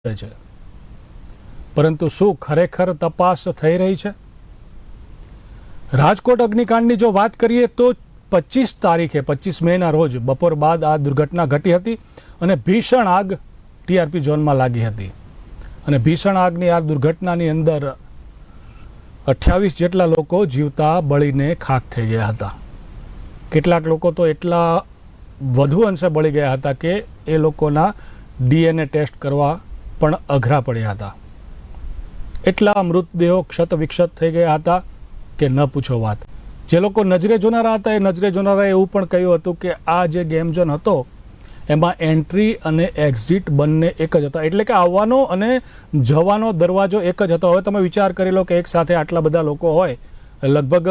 છે, પરંતુ શું ખરેખર તપાસ થઈ રહી છે? રાજકોટ અગ્નિકાંડની જો વાત કરીએ તો 25 તારીખે 25 મેના રોજ બપોર બાદ આ દુર્ઘટના ઘટી હતી અને ભીષણ આગ ટીઆરપી ઝોનમાં લાગી હતી અને ભીષણ આગની આ દુર્ઘટનાની અંદર 28 જેટલા લોકો જીવતા બળીને ખાખ થઈ ગયા હતા. કેટલાક લોકો તો એટલા વધુ અંશે બળી ગયા હતા કે એ લોકોના ડીએનએ ટેસ્ટ કરવા પણ અઘરા પડ્યા હતા. એટલા મૃતદેહો ક્ષત વિક્ષત થઈ ગયા હતા કે ન પૂછો વાત. જે લોકો નજરે જોનારા હતા એ નજરે જોનારાએ એવું પણ કહ્યું હતું કે આ જે ગેમ ઝોન હતો એમાં એન્ટ્રી અને એક્ઝિટ બંને એક જ હતા, એટલે કે આવવાનો અને જવાનો દરવાજો એક જ હતો. હવે તમે વિચાર કરી લો કે એક સાથે આટલા બધા લોકો હોય, લગભગ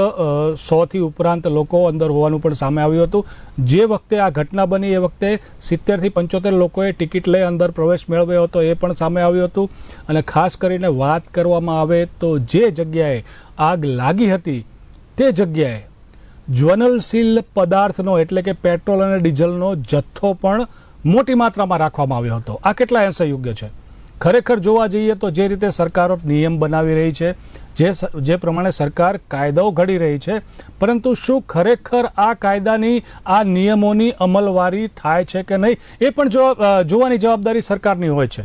100થી ઉપરાંત લોકો અંદર હોવાનું પણ સામે આવ્યું હતું. જે વખતે આ ઘટના બની એ વખતે 70થી 75 લોકોએ ટિકિટ લઈ અંદર પ્રવેશ મેળવ્યો હતો, એ પણ સામે આવ્યું હતું. અને ખાસ કરીને વાત કરવામાં આવે તો જે જગ્યાએ આગ લાગી હતી તે જગ્યાએ જ્વલનશીલ પદાર્થનો એટલે કે પેટ્રોલ અને ડીઝલનો જથ્થો પણ મોટી માત્રામાં રાખવામાં આવ્યો હતો. આ કેટલા અંશે યોગ્ય છે? ખરેખર જોવા જઈએ તો જે રીતે સરકારો નિયમ બનાવી રહી છે, જે પ્રમાણે સરકાર કાયદાઓ ઘડી રહી છે, પરંતુ શું ખરેખર આ કાયદાની આ નિયમોની અમલવારી થાય છે કે નહીં એ પણ જોવાની જવાબદારી સરકારની હોય છે.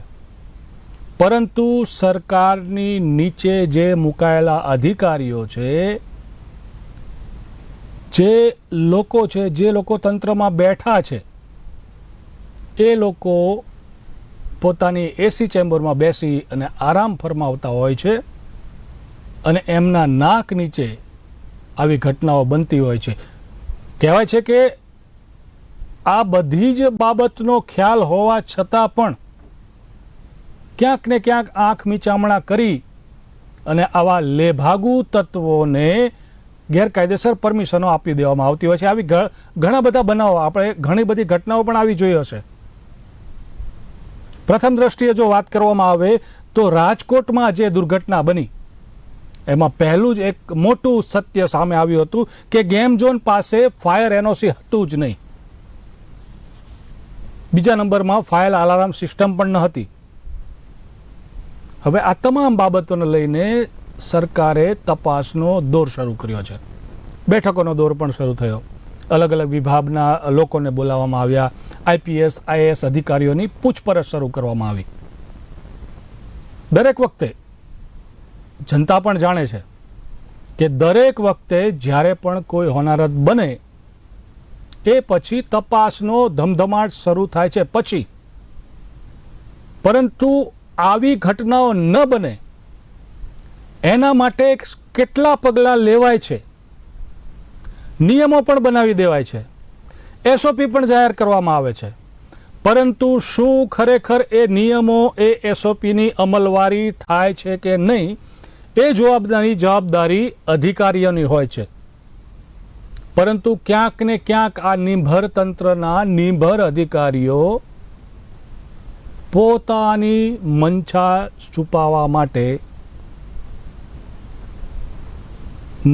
પરંતુ સરકારની નીચે જે મુકાયેલા અધિકારીઓ છે, જે લોકો તંત્રમાં બેઠા છે, એ લોકો પોતાની એસી ચેમ્બરમાં બેસી અને આરામ ફરમાવતા હોય છે અને એમના નાક નીચે આવી ઘટનાઓ બનતી હોય છે. કહેવાય છે કે આ બધી જ બાબતનો ખ્યાલ હોવા છતાં પણ ક્યાંક ને ક્યાંક આંખ મીચામણા કરી અને આવા લેભાગુ તત્વોને ગેરકાયદેસર પરમિશનો આપી દેવામાં આવતી હોય છે. આવી ઘણા બધા બનાવો, આપણે ઘણી બધી ઘટનાઓ પણ આવી જોઈ હશે. પ્રથમ દ્રષ્ટિએ જો વાત કરવામાં આવે તો રાજકોટમાં જે દુર્ઘટના બની એમાં પહેલું જ એક મોટું સત્ય સામે આવ્યું હતું કે ગેમ ઝોન પાસે ફાયર એનઓસી હતું જ નહીં. બીજા નંબરમાં ફાયર અલાર્મ સિસ્ટમ પણ ન હતી. હવે આ તમામ બાબતોને લઈને સરકારે તપાસનો દોર શરૂ કર્યો છે. બેઠકોનો દોર પણ શરૂ થયો. અલગ અલગ વિભાગના લોકોને બોલાવવામાં આવ્યા. આઈપીએસ આઈએએસ અધિકારીઓની પૂછપરછ શરૂ કરવામાં આવી. દરેક વખતે જનતા પણ જાણે છે કે દરેક વખતે જ્યારે પણ કોઈ હોનારત બને એ પછી તપાસનો ધમધમાટ શરૂ થાય છે પછી. પરંતુ આવી ઘટનાઓ ન બને એના માટે કેટલા પગલાં લેવાય છે, નિયમો પણ બનાવી દેવાય છે, એસઓપી પણ જાહેર કરવામાં આવે છે. પરંતુ શું ખરેખર એ નિયમો એ એસઓપીની અમલવારી થાય છે કે નહીં એ જવાબદારી અધિકારીઓની હોય છે. પરંતુ ક્યાંક ને ક્યાંક આ નિર્ભર તંત્રના નિર્ભર અધિકારીઓ પોતાની મંશા છુપાવવા માટે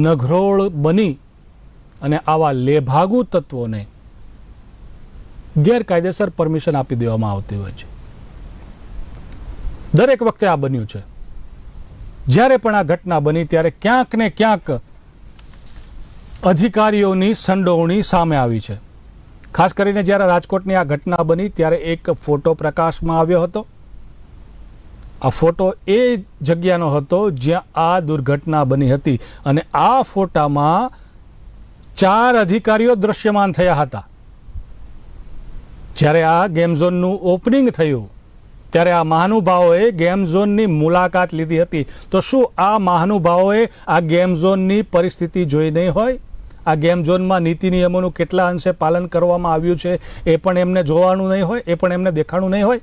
નઘરોળ બની અને આવા લેભાગુ તત્વોને ગેરકાયદેસર પરમિશન આપી દેવામાં આવતી હોય છે. દરેક વખતે આ બન્યું છે. જ્યારે પણ આ ઘટના બની ત્યારે ક્યાંક ને ક્યાંક અધિકારીઓની સંડોવણી સામે આવી છે. ખાસ કરીને જ્યારે રાજકોટની આ ઘટના બની ત્યારે એક ફોટો પ્રકાશમાં આવ્યો હતો. આ ફોટો એ જગ્યાનો હતો જ્યાં આ દુર્ઘટના બની હતી અને આ ફોટામાં 4 અધિકારીઓ દ્રશ્યમાન થયા હતા. જ્યારે આ ગેમ ઝોનનું ઓપનિંગ થયું ત્યારે આ મહાનુભાવોએ ગેમ ઝોનની મુલાકાત લીધી હતી. તો શું આ મહાનુભાવોએ આ ગેમ ઝોનની પરિસ્થિતિ જોઈ નહીં હોય? આ ગેમ ઝોનમાં નીતિ નિયમોનું કેટલા અંશે પાલન કરવામાં આવ્યું છે એ પણ એમને જોવાનું નહીં હોય, એ પણ એમને દેખાણું નહીં હોય?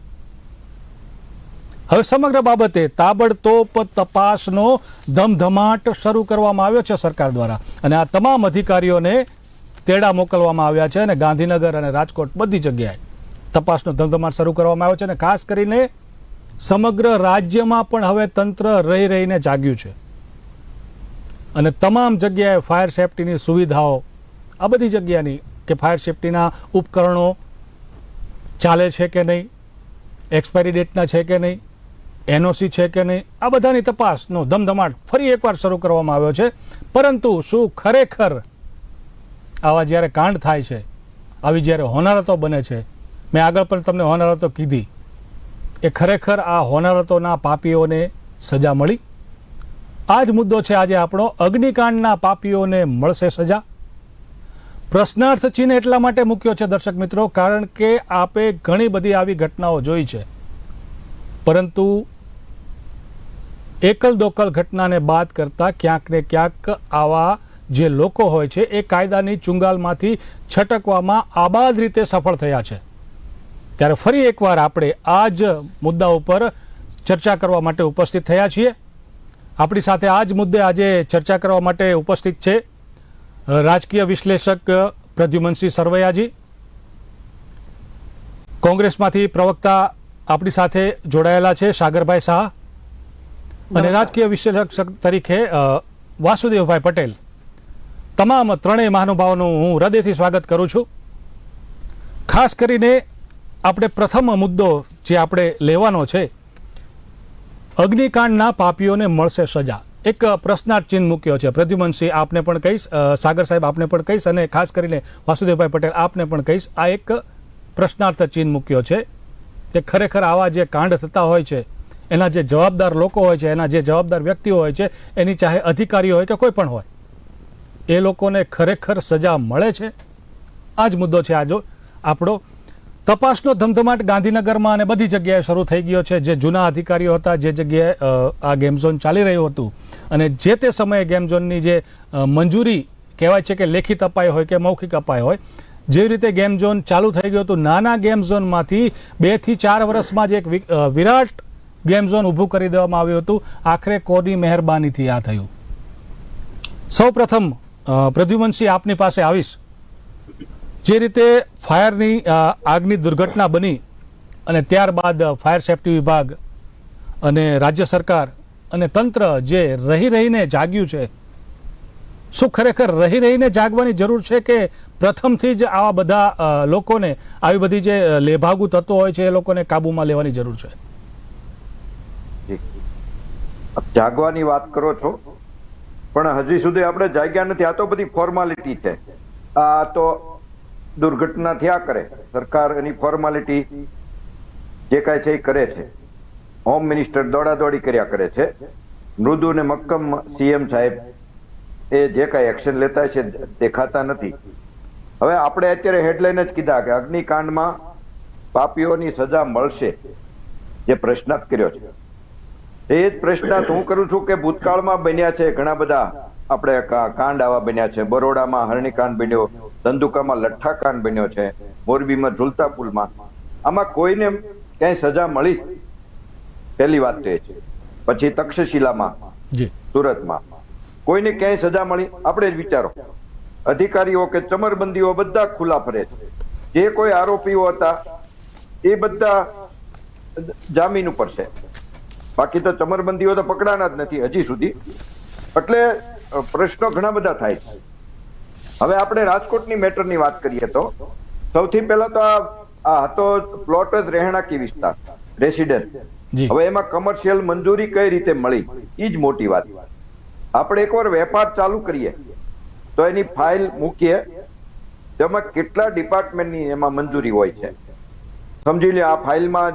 હવે સમગ્ર બાબતે તાબડતોબ તપાસનો ધમધમાટ શરૂ કરવામાં આવ્યો છે સરકાર દ્વારા અને આ તમામ અધિકારીઓને તેડા મોકલવામાં આવ્યા છે અને ગાંધીનગર અને રાજકોટ બધી જગ્યાએ તપાસનો ધમધમાટ શરૂ કરવામાં આવ્યો છે. અને ખાસ કરીને સમગ્ર રાજ્યમાં પણ હવે તંત્ર રહીને જાગ્યું છે અને તમામ જગ્યાએ ફાયર સેફટીની સુવિધાઓ, આ બધી જગ્યાની કે ફાયર સેફટીના ઉપકરણો ચાલે છે કે નહીં, એક્સપાયરી ડેટના છે કે નહીં, એનઓસી છે કે નહીં, આ બધાની તપાસનો ધમધમાટ ફરી એકવાર શરૂ કરવામાં આવ્યો છે. પરંતુ શું ખરેખર આવા જ્યારે કાંડ થાય છે, આવી જ્યારે હોનારતો બને છે, મેં આગળ પણ તમને હોનારતો કીધી, એ ખરેખર આ હોનારતોના પાપીઓને સજા મળી? આ જ મુદ્દો છે આજે આપણો. અગ્નિકાંડના પાપીઓને મળશે સજા? પ્રશ્નાર્થ ચિહ્ન એટલા માટે મૂક્યો છે દર્શક મિત્રો, કારણ કે આપે ઘણી બધી આવી ઘટનાઓ જોઈ છે, પરંતુ એકલ દોકલ ઘટનાને બાદ કરતા ક્યાંક ને ક્યાંક આવા જે લોકો હોય છે એ કાયદાની ચુંગાલમાંથી છટકવામાં આબાદ રીતે સફળ થયા છે. ત્યારે ફરી એકવાર આપણે આ જ મુદ્દા ઉપર ચર્ચા કરવા માટે ઉપસ્થિત થયા છીએ. આપણી સાથે આ જ મુદ્દે આજે ચર્ચા કરવા માટે ઉપસ્થિત છે રાજકીય વિશ્લેષક પ્રદ્યુમનસિંહ સરવૈયાજી, કોંગ્રેસમાંથી પ્રવક્તા આપણી સાથે જોડાયેલા છે સાગરભાઈ શાહ, અને રાજકીય વિશ્લેષક તરીકે વાસુદેવભાઈ પટેલ. તમામ ત્રણેય મહાનુભાવોનું હું હૃદયથી સ્વાગત કરું છું. ખાસ કરીને આપણે પ્રથમ મુદ્દો જે આપણે લેવાનો છે, અગ્નિકાંડના પાપીઓને મળશે સજા. એક પ્રશ્નાર્થ ચિહ્ન મૂક્યો છે. પ્રદ્યુમનસિંહ આપને પણ કહીશ, સાગર સાહેબ આપને પણ કહીશ, અને ખાસ કરીને વાસુદેવભાઈ પટેલ આપને પણ કહીશ. આ એક પ્રશ્નાર્થ ચિહ્ન મૂક્યો છે કે ખરેખર આવા જે કાંડ થતા હોય છે, એના જે જવાબદાર લોકો હોય છે, એના જે જવાબદાર વ્યક્તિઓ હોય છે, એની ચાહે અધિકારીઓ હોય કે કોઈ પણ હોય, એ લોકોને ખરેખર સજા મળે છે? આ જ મુદ્દો છે આજો આપણો. તપાસનો ધમધમાટ ગાંધીનગરમાં અને બધી જગ્યાએ શરૂ થઈ ગયો છે. જે જૂના અધિકારીઓ હતા, જે જગ્યાએ આ ગેમ ઝોન ચાલી રહ્યું હતું, અને જે તે સમયે ગેમ ઝોનની જે મંજૂરી કહેવાય છે કે લેખિત અપાઈ હોય કે મૌખિક અપાઈ હોય, જેવી રીતે ગેમ ઝોન ચાલુ થઈ ગયું હતું, નાના ગેમ ઝોનમાંથી 2 થી 4 વર્ષમાં જ એક વિરાટ ગેમ ઝોન ઊભું કરી દેવામાં આવ્યું હતું. આખરે કોની મહેરબાનીથી આ થયું? સૌ પ્રથમ પ્રદ્યુમનસિંહ આપની પાસે આવીશ. જે રીતે ફાયરની આગની દુર્ઘટના બની અને ત્યારબાદ ફાયર સેફ્ટી વિભાગ અને રાજ્ય સરકાર અને તંત્ર જે રહીને જાગ્યું છે, શું ખરેખર રહીને જાગવાની જરૂર છે કે પ્રથમથી જ આવા બધા લોકોને, આવી બધી જે લેભાગુ તત્વો હોય છે, એ લોકોને કાબૂમાં લેવાની જરૂર છે? જાગવાની વાત કરો છો, પણ હજી સુધી આપણે જાગ્યા નથી. આ તો બધી ફોર્માલિટી છે. આ તો દુર્ઘટના થયા કરે, સરકાર એની ફોર્માલિટી જે કાંઈ છે એ કરે છે. હોમ મિનિસ્ટર દોડાદોડી કર્યા કરે છે. મૃદુ ને મક્કમ સીએમ સાહેબ એ જે કાંઈ એક્શન લેતા છે દેખાતા નથી. હવે આપણે અત્યારે હેડલાઇન જ કીધા કે અગ્નિકાંડમાં પાપીઓની સજા મળશે, જે પ્રશ્નાર્થ કર્યો છે. એ જ પ્રશ્નાર્થ હું કરું છું કે ભૂતકાળમાં બન્યા છે ઘણા બધા આપણે કાંડ આવા બન્યા છે. બરોડામાં હરણીકાંડ બન્યો, ધંધુકામાં લઠ્ઠાકાંડ બન્યો છે, મોરબીમાં ઝુલતા પુલમાં. આમાં કોઈને ક્યાંય સજા મળી? પહેલી વાત તો એ છે. પછી તક્ષશિલામાં, સુરતમાં કોઈને ક્યાંય સજા મળી? આપણે જ વિચારો. અધિકારીઓ કે ચમરબંધીઓ બધા ખુલ્લા ફરે છે. જે કોઈ આરોપીઓ હતા એ બધા જામીન ઉપર છે. બાકી તો ચમરબંધીઓ તો પકડાના જ નથી હજી સુધી. એટલે પ્રશ્નો ઘણા બધા થાય છે. હવે આપણે રાજકોટની મેટરની વાત કરીએ તો સૌથી પહેલા તો આ હતો પ્લોટ જ રહેણાંકી વિસ્તાર, રેસિડેન્ટ. હવે એમાં કમર્શિયલ મંજૂરી કઈ રીતે મળી, એ જ મોટી વાત. આપણે એકવાર વેપાર ચાલુ કરીએ તો એની ફાઇલ મૂકીએ, તેમાં કેટલા ડિપાર્ટમેન્ટની એમાં મંજૂરી હોય છે સમજી લે. આ ફાઇલમાં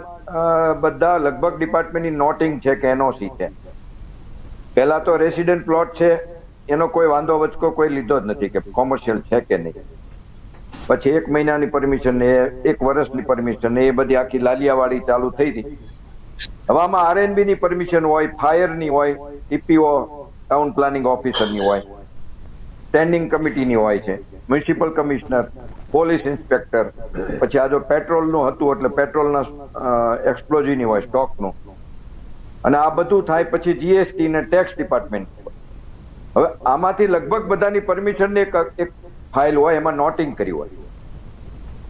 બધા લગભગ ડિપાર્ટમેન્ટની નોટિંગ છે કે એનઓસી છે. પહેલા તો રેસિડેન્ટ પ્લોટ છે, એનો કોઈ વાંધો વચકો કોઈ લીધો જ નથી કે કોમર્શિયલ છે કે નહીં. પછી 1 મહિનાની પરમિશન ને 1 વર્ષની પરમિશન ને એ બધી આખી લાલિયાવાડી ચાલુ થઈ હતી. હવે આમાં આરએનબી ની પરમિશન હોય, ફાયરની હોય, ટીપીઓ ટાઉન પ્લાનિંગ ઓફિસરની હોય, સ્ટેન્ડિંગ કમિટીની હોય છે, મ્યુનિસિપલ કમિશનર, પોલીસ ઇન્સ્પેક્ટર. પછી આ જો પેટ્રોલનું હતું એટલે પેટ્રોલના એક્સપ્લોઝિવની હોય, સ્ટોકનું. અને આ બધું થાય પછી જીએસટી ને ટેક્સ ડિપાર્ટમેન્ટ. હવે આમાંથી લગભગ બધાની પરમિશન એક ફાઇલ હોય, એમાં નોટિંગ કરી હોય.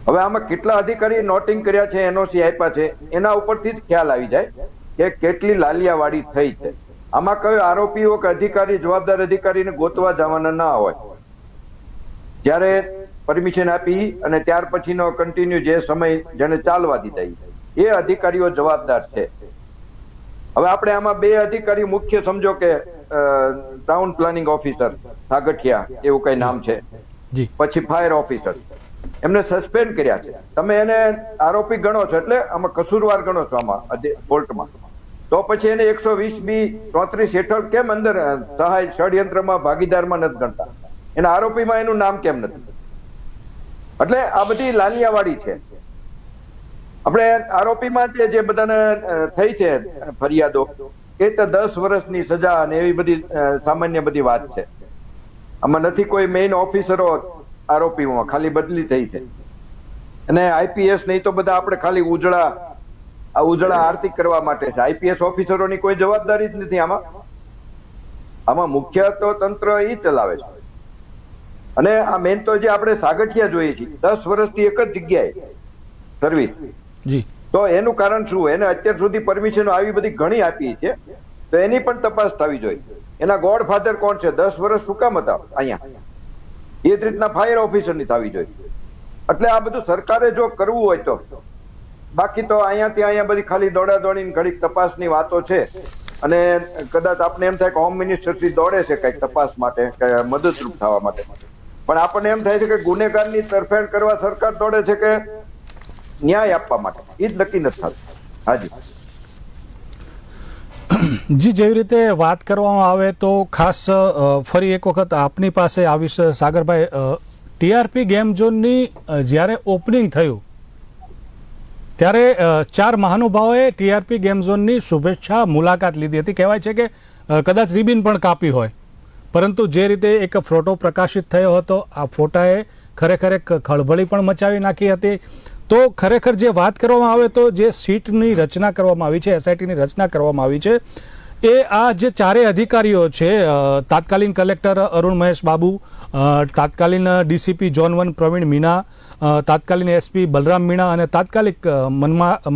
હવે આમાં કેટલા અધિકારી નોટિંગ કર્યા છે, એનઓસી આપ્યા છે, એના ઉપરથી જ ખ્યાલ આવી જાય કે કેટલી લાલિયાવાડી થઈ છે. આમાં કયો આરોપીઓ કે અધિકારી, જવાબદાર અધિકારીને ગોતવા જવાના ના હોય. જ્યારે પરમિશન આપી અને ત્યાર પછીનો કન્ટિન્યુ જે સમય જેને ચાલવા દીધા એ અધિકારીઓ જવાબદાર છે. હવે આપણે આમાં બે અધિકારી મુખ્ય સમજો કે ટાઉન પ્લાનિંગ ઓફિસર સાગઠિયા એવું કઈ નામ છે, જી પછી ફાયર ઓફિસર, એમને સસ્પેન્ડ કર્યા છે. તમે એને આરોપી ગણો છો એટલે આમાં કસૂરવાર ગણો છો આમાં કોર્ટમાં, તો પછી એને 120B34 હેઠળ કેમ અંદર સહાય ષડયંત્રમાં ભાગીદારમાં નથી ગણતા? એના આરોપીમાં એનું નામ કેમ નથી? એટલે આ બધી લાલિયાવાડી છે. આપણે આરોપીમાં જે બધાને થઈ છે ફરિયાદો એ તો 10 વર્ષની સજા અને એવી બધી સામાન્ય બધી વાત છે. આમાં નથી કોઈ મેઇન ઓફિસરો આરોપીમાં, ખાલી બદલી થઈ છે. અને આઈપીએસ નહીં તો બધા આપણે ખાલી ઉજળા આરતી કરવા માટે છે. આઈપીએસ ઓફિસરોની કોઈ જવાબદારી જ નથી આમાં. આમાં મુખ્ય તો તંત્ર ઈ ચલાવે છે. અને આ મેન તો જે આપણે સાગઠિયા જોઈએ છીએ 10 વર્ષથી એક જ જગ્યાએ સર્વિસ, જી તો એનું કારણ શું? એને અત્યાર સુધી પરમિશન આવી બધી ઘણી આપી છે, તો એની પણ તપાસ થવી જોઈએ. એના ગોડફાધર કોણ છે? 10 વર્ષ શું કામ હતા અહીંયા? એ જ રીતના ફાયર ઓફિસરની થવી જોઈએ. એટલે આ બધું સરકારે જો કરવું હોય તો, બાકી તો અહીંયા બધી ખાલી દોડાદોડી ઘડીક તપાસની વાતો છે. અને કદાચ આપણે એમ થાય કે હોમ મિનિસ્ટર થી દોડે છે કઈક તપાસ માટે, મદદરૂપ થવા માટે, પણ આપણને એમ થાય છે કે ગુનેગારની તરફેણ કરવા સરકાર દોડે છે કે ન્યાય આપવા માટે, એ જ નક્કી નથી થતું. હાજી જી, જેવી રીતે વાત કરવામાં આવે તો ખાસ ફરી એક વખત આપની પાસે આવીશ સાગરભાઈ. ટીઆરપી ગેમ ઝોનની જ્યારે ઓપનિંગ થયું ત્યારે 4 મહાનુભાવોએ ટીઆરપી ગેમ ઝોનની શુભેચ્છા મુલાકાત લીધી હતી. કહેવાય છે કે કદાચ રિબિન પણ કાપી હોય, પરંતુ જે રીતે એક ફોટો પ્રકાશિત થયો હતો, આ ફોટાએ ખરેખર એક ખળભળી પણ મચાવી નાખી હતી. તો ખરેખર જે વાત કરવામાં આવે તો જે સીટની રચના કરવામાં આવી છે, એસઆઈટીની રચના કરવામાં આવી છે, એ આ જે 4 અધિકારીઓ છે, તાત્કાલિન કલેક્ટર અરુણ મહેશ બાબુ, તાત્કાલિન ડીસીપી ઝોન 1 પ્રવીણ મીના, તાત્કાલિન એસપી બલરામ મીણા અને તાત્કાલિક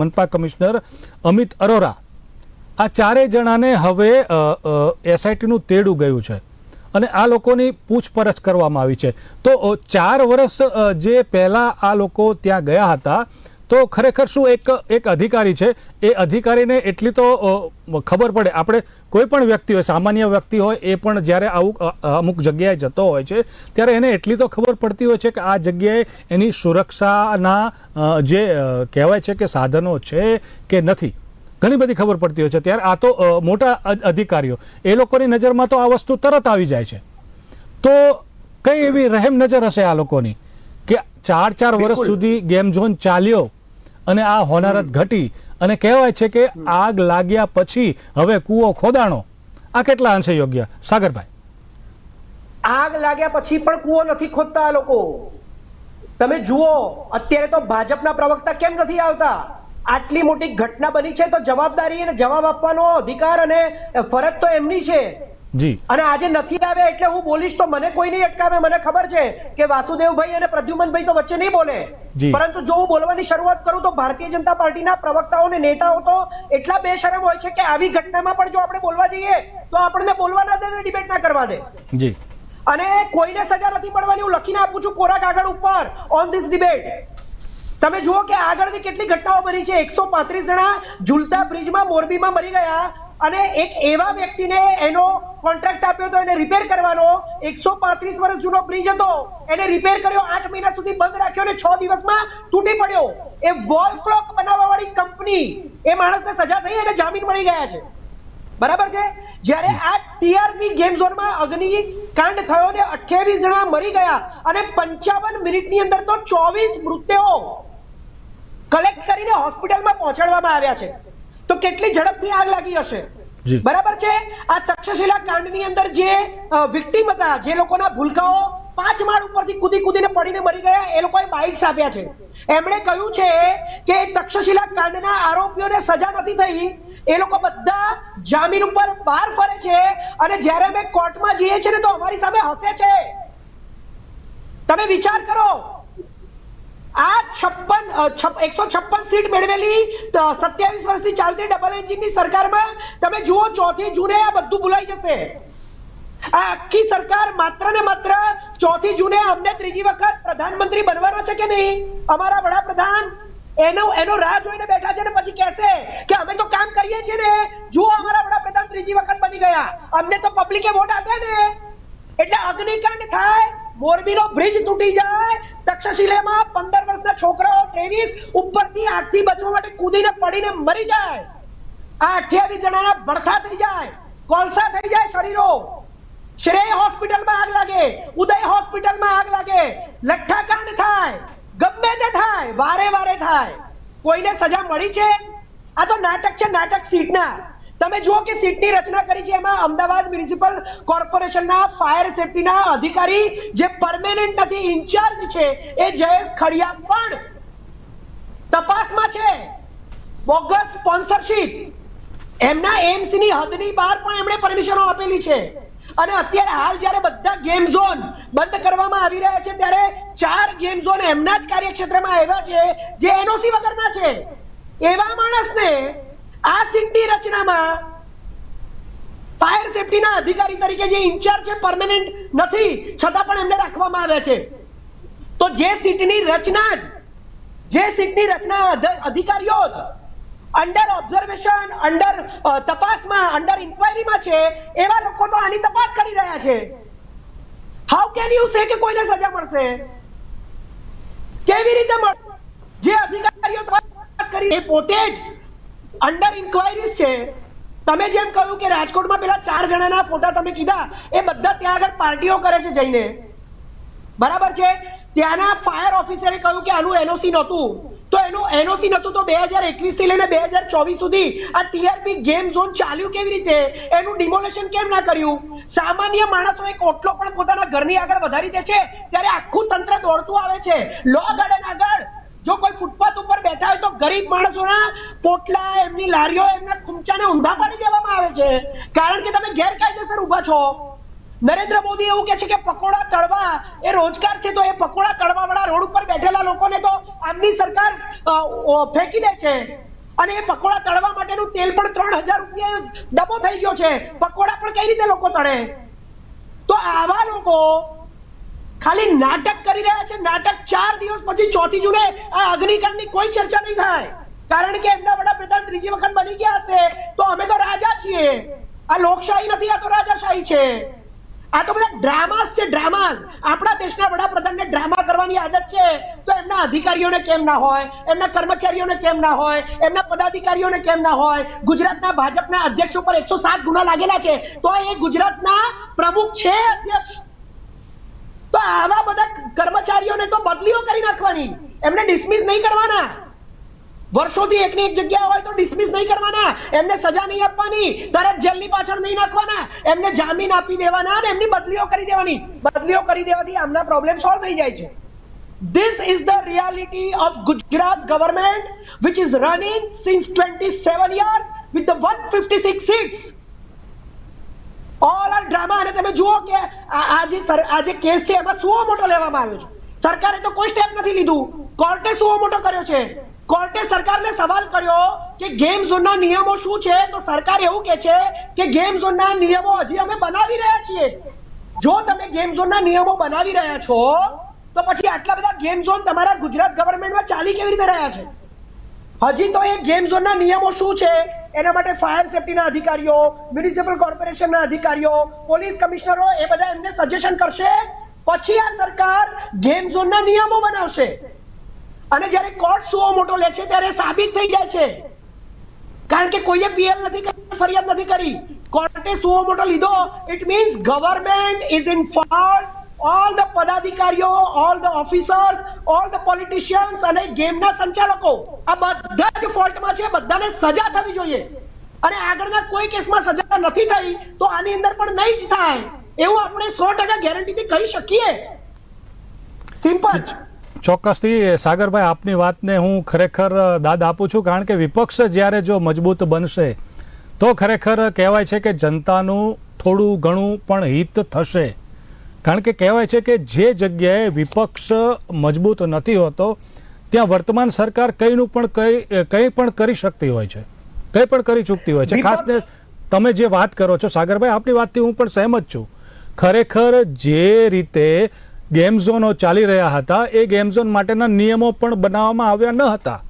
મનપા કમિશનર અમિત અરોરા, આ 4 જણાને હવે એસઆઈટીનું તેડું ગયું છે અને આ લોકોની પૂછપરછ કરવામાં આવી છે. તો 4 વર્ષ જે પહેલા આ લોકો ત્યાં ગયા હતા, તો ખરેખર શું એક અધિકારી છે, એ અધિકારીને એટલી તો ખબર પડે. આપણે કોઈ પણ વ્યક્તિ હોય, સામાન્ય વ્યક્તિ હોય, એ પણ જ્યારે આવું અમુક જગ્યાએ જતો હોય છે ત્યારે એને એટલી તો ખબર પડતી હોય છે કે આ જગ્યાએ એની સુરક્ષાના જે કહેવાય છે કે સાધનો છે કે નથી, ઘણી બધી ખબર પડતી હોય છે. ત્યારે આ તો મોટા અધિકારીઓ, એ લોકોની નજરમાં તો આ વસ્તુ તરત આવી જાય છે. તો કઈ એવી રહેમ નજર હશે આ લોકોની કે 4 વર્ષ સુધી ગેમ ઝોન ચાલ્યો અને આ હોનારત ઘટી, અને કહેવાય છે કે આગ લાગ્યા પછી હવે કૂવો ખોદાણો. આ કેટલા અંશે યોગ્ય સાગરભાઈ? આગ લાગ્યા પછી પણ કૂવો નથી ખોદતા આ લોકો. તમે જુઓ, અત્યારે તો ભાજપના પ્રવક્તા કેમ નથી આવતા? આટલી મોટી ઘટના બની છે તો જવાબદારી અને જવાબ આપવાનો અધિકાર અને ફરજ તો એમની છે. જી, અને આજે નથી આવે એટલે હું બોલીશ તો મને કોઈ નહીં અટકાવે. મને ખબર છે કે વાસુદેવભાઈ અને પ્રદ્યુમનભાઈ તો વચ્ચે નહીં બોલે, પરંતુ જો હું બોલવાની શરૂઆત કરું તો ભારતીય જનતા પાર્ટીના પ્રવક્તાઓ અને નેતાઓ તો એટલા બેશરમ હોય છે કે આવી ઘટનામાં પણ જો આપણે બોલવા જઈએ તો આપણને બોલવા ના દે, ડિબેટ ના કરવા દે. જી, અને કોઈને સજા નથી મળવાની. હું લખીને આપું છું કોરા કાગળ ઉપર ઓન ધીસ ડિબેટ. તમે જુઓ કે આગળની કેટલી ઘટનાઓ બની છે. 135 જણા ઝૂલતા બ્રિજમાં મોરબીમાં મરી ગયા, અને એક એવા વ્યક્તિને એનો કોન્ટ્રાક્ટ આપ્યો હતો એને રિપેર કરવાનો. 135 વર્ષ જૂનો બ્રિજ હતો, એને રિપેર કર્યો, 8 મહિના સુધી બંધ રાખ્યો અને 6 દિવસમાં તૂટી પડ્યો. એ વોલ ક્લોક બનાવવા વાળી કંપની, એ માણસને સજા થઈ અને જામીન મળી ગયા છે. બરાબર છે. જ્યારે આ ટીઆરપી ગેમ ઝોનમાં અગ્નિકાંડ થયો ને 28 જણા મરી ગયા અને 55 મિનિટની અંદર તો 24 મૃતદેહો કલેક્ટ કરીને હોસ્પિટલમાં પહોંચાડવામાં આવ્યા છે. તો કેટલી ઝડપથી આગ લાગી હશે. બરાબર છે. આ તક્ષશિલા કાંડની અંદર જે વિક્ટીમ હતા, જે લોકોના ભૂલકાઓ 5 માળ ઉપરથી કૂદીને પડીને મરી ગયા, એ લોકોએ બાઇટ્સ આપ્યા છે. એમણે કહ્યું છે કે તક્ષશિલા કાંડના આરોપીઓને સજા નથી થઈ, એ લોકો બધા જામીન ઉપર બહાર ફરે છે, અને જ્યારે અમે કોર્ટમાં જઈએ છીએ ને તો અમારી સામે હસે છે. તમે વિચાર કરો, આ 156 સીટ મેળવેલી 27 વર્ષથી ચાલતી ડબલ એન્જિનની સરકારમાં તમે જુઓ 4 જૂને આ બધું ભૂલાઈ જશે. આ આખી સરકાર માત્ર ને માત્ર 4 જૂને અમને ત્રીજી વખત પ્રધાનમંત્રી બનવાના છે કે નહીં, અમારા વડાપ્રધાન એનો રાહ જોઈને બેઠા છે ને પછી કહેશે કે અમે તો કામ કરીએ છીએ ને, જુઓ અમારા વડાપ્રધાન ત્રીજી વખત બની ગયા, અમને તો પબ્લિકે વોટ આપ્યા ને. એટલે અગ્નિકાંડ થાય, મોરબીનો બ્રિજ તૂટી જાય, તક્ષશિલામાં 15 વર્ષના છોકરાઓ 23 ઉપરથી આગથી બચવા માટે કૂદીને પડીને મરી જાય, આ 28 જણાના ભડથા થઈ જાય, કોલસા થઈ જાય શરીરો. શ્રેય હોસ્પિટલમાં આગ લાગે, ઉદય હોસ્પિટલમાં આગ લાગે, લઠ્ઠાકાંડ થાય, ગમે તે થાય, વારે વારે થાય. કોઈને સજા મળી છે? આ તો નાટક છે, નાટક સીટના. તમે જુઓ કે સીટની રચના કરી છે, એમાં અમદાવાદ મ્યુનિસિપલ કોર્પોરેશનના ફાયર સેફટીના અધિકારી જે પરમેનન્ટ નથી, ઇન્ચાર્જ છે, એ જયેશ ખડિયા પણ તપાસમાં છે. બોગસ સ્પોન્સરશિપ, એમના એમ્સ ની હદની બહાર પણ એમણે પરમિશનો આપેલી છે. અને અત્યારે હાલ જ્યારે બધા ગેમ ઝોન બંધ કરવામાં આવી રહ્યા છે, ત્યારે 4 ગેમ ઝોન એમના જ કાર્યક્ષેત્રમાં આવ્યા છે જે એનઓસી વગરના છે. એવા માણસને આ સીટની રચનામાં ફાયર સેફટીના અધિકારી તરીકે જે ઇન્ચાર્જ છે, પરમેનન્ટ નથી, છતાં પણ એમને રાખવામાં આવ્યા છે. તો જે સીટની રચના અધિકારીઓ જ અંડર ઓબ્ઝર્વેશન, અંડર તપાસમાં, અંડર ઇન્ક્વાયરીમાં છે, એવા લોકો તો આની તપાસ કરી રહ્યા છે. હાઉ કેન યુ સે કે કોઈને સજા મળશે? કેવી રીતે મળશે? જે અધિકારીઓ તપાસ કરી એ પોતે જ અંડર ઇન્ક્વાયરીઝ છે. તમે જેમ કહ્યું કે રાજકોટમાં પેલા 4 જણાના ફોટા તમે કીધા, એ બધા ત્યાં આગળ પાર્ટીઓ કરે છે જઈને, બરાબર છે. ત્યાંના ફાયર ઓફિસરે કહ્યું કે આનું એનઓસી નહોતું, તો એનું એનઓસી નહોતું તો 2021 થી લઈને 2024 સુધી આ ટીઆરપી ગેમ ઝોન ચાલ્યું કેવી રીતે? એનું ડિમોલેશન કેમ ના કર્યું? સામાન્ય માણસો એક ઓટલો પણ પોતાના ઘરની આગળ વધારી દે છે ત્યારે આખું તંત્ર દોડતું આવે છે લો ગાર્ડન આગળ. જો કોઈ ફૂટપાથ ઉપર બેઠા હોય તો ગરીબ માણસોના પોટલા, એમની લારીઓ, એમના ખુમચાને ઊંધા પાડી દેવામાં આવે છે, કારણ કે તમે ગેરકાયદેસર ઊભા છો. નરેન્દ્ર મોદી એવું કહે છે કે પકોડા તળવા એ રોજગાર છે, તો એ પકોડા તળવા વાળા રોડ ઉપર બેઠેલા લોકોને તો આમની સરકાર ફેંકી દે છે. અને એ પકોડા તળવા માટેનું તેલ પણ 3000 રૂપિયા ડબ્બો થઈ ગયો છે. પકોડા પણ કઈ રીતે લોકો તળે? તો આવા લોકો ખાલી નાટક કરી રહ્યા છે. નાટક 4 દિવસ પછી 4 જૂને આ અગ્નિકાંડની કોઈ ચર્ચા નહીં થાય, કારણ કે એમના વડાપ્રધાન ત્રીજી વખત બની ગયા હશે તો અમે તો રાજા છીએ. આ લોકશાહી નથી, આ તો રાજાશાહી છે. આ તો બધા ડ્રામાસ છે, ડ્રામાસ. આપણા દેશના વડાપ્રધાનને ડ્રામા કરવાની આદત છે, તો એમના અધિકારીઓને કેમ ના હોય? એમના કર્મચારીઓને કેમ ના હોય? એમના પદાધિકારીઓને કેમ ના હોય? ગુજરાતના ભાજપના અધ્યક્ષ ઉપર 107 ગુના લાગેલા છે, તો એ ગુજરાતના પ્રમુખ છે, અધ્યક્ષ. તો આવા બધા કર્મચારીઓને તો બદલીઓ કરી નાખવાની, એમને ડિસમિસ નહીં કરવાના. વર્ષોથી એકની એક જગ્યા હોય તો ડિસમિસ નહીં કરવાના, એમને સજા નહીં આપવાની, તરત જેલની પાછળ નહીં નાખવાના, એમને જામીન આપી દેવાના અને એમની બદલીઓ કરી દેવાની. બદલીઓ કરી દેવાથી આમના પ્રોબ્લેમ સોલ્વ થઈ જાય છે. This is the reality of Gujarat government which is running since 27 years with the 156 seats. All are drama. અને તમે જુઓ કે આજે કેસ છે એમાં સુઓ મોટો લેવામાં આવ્યો છે. સરકારે તો કોઈ સ્ટેપ નથી લીધું, કોર્ટે સુઓ મોટો કર્યો છે. કોર્ટે સરકારને સવાલ કર્યો કે ગેમ ઝોનના નિયમો શું છે, તો સરકાર એવું કહે છે કે ગેમ ઝોનના નિયમો હજી અમે બનાવી રહ્યા છીએ. જો તમે ગેમ ઝોનના નિયમો બનાવી રહ્યા છો તો પછી આટલા બધા ગેમ ઝોન તમારા ગુજરાત ગવર્મેન્ટમાં ચાલી કેવી રીતે રહ્યા છે? હજી તો એ ગેમ ઝોનના નિયમો શું છે એના માટે ફાયર સેફટીના અધિકારીઓ, મ્યુનિસિપલ કોર્પોરેશનના અધિકારીઓ, પોલીસ કમિશનરો એ બધા એમને સજેશન કરશે, પછી આ સરકાર ગેમ ઝોનના નિયમો બનાવશે. અને જ્યારે કોર્ટ સુઓ મોટો લે છે ત્યારે સાબિત થઈ જાય છે, કારણ કે કોઈએ પીએલ નથી કરી, ફરિયાદ નથી કરી, કોર્ટે સુઓ મોટો લીધો. It means government is in fault. All the પદાધિકારીઓ, all the officers, all the politicians અને ગેમના સંચાલકો આ બધા જ ફોલ્ટમાં છે. બધાને સજા થવી જોઈએ. અને આગળના કોઈ કેસમાં સજા નથી થઈ તો આની અંદર પણ નહીં જ થાય એવું આપણે 100% ગેરંટીથી કહી શકીએ. સિમ્પલ. ચોક્કસથી સાગરભાઈ, આપની વાતને હું ખરેખર દાદ આપું છું, કારણ કે વિપક્ષ જ્યારે જો મજબૂત બનશે તો ખરેખર કહેવાય છે કે જનતાનું થોડું ઘણું પણ હિત થશે. કારણ કે કહેવાય છે કે જે જગ્યાએ વિપક્ષ મજબૂત નથી હોતો ત્યાં વર્તમાન સરકાર કંઈ પણ કરી શકતી હોય છે, કંઈ પણ કરી ચૂકતી હોય છે. ખાસ તમે જે વાત કરો છો સાગરભાઈ, આપની વાતથી હું પણ સહેમત છું. ખરેખર જે રીતે ગેમ ઝોનો ચાલી રહ્યા હતા એ ગેમ ઝોન માટેના નિયમો પણ બનાવવામાં આવ્યા ન હતા.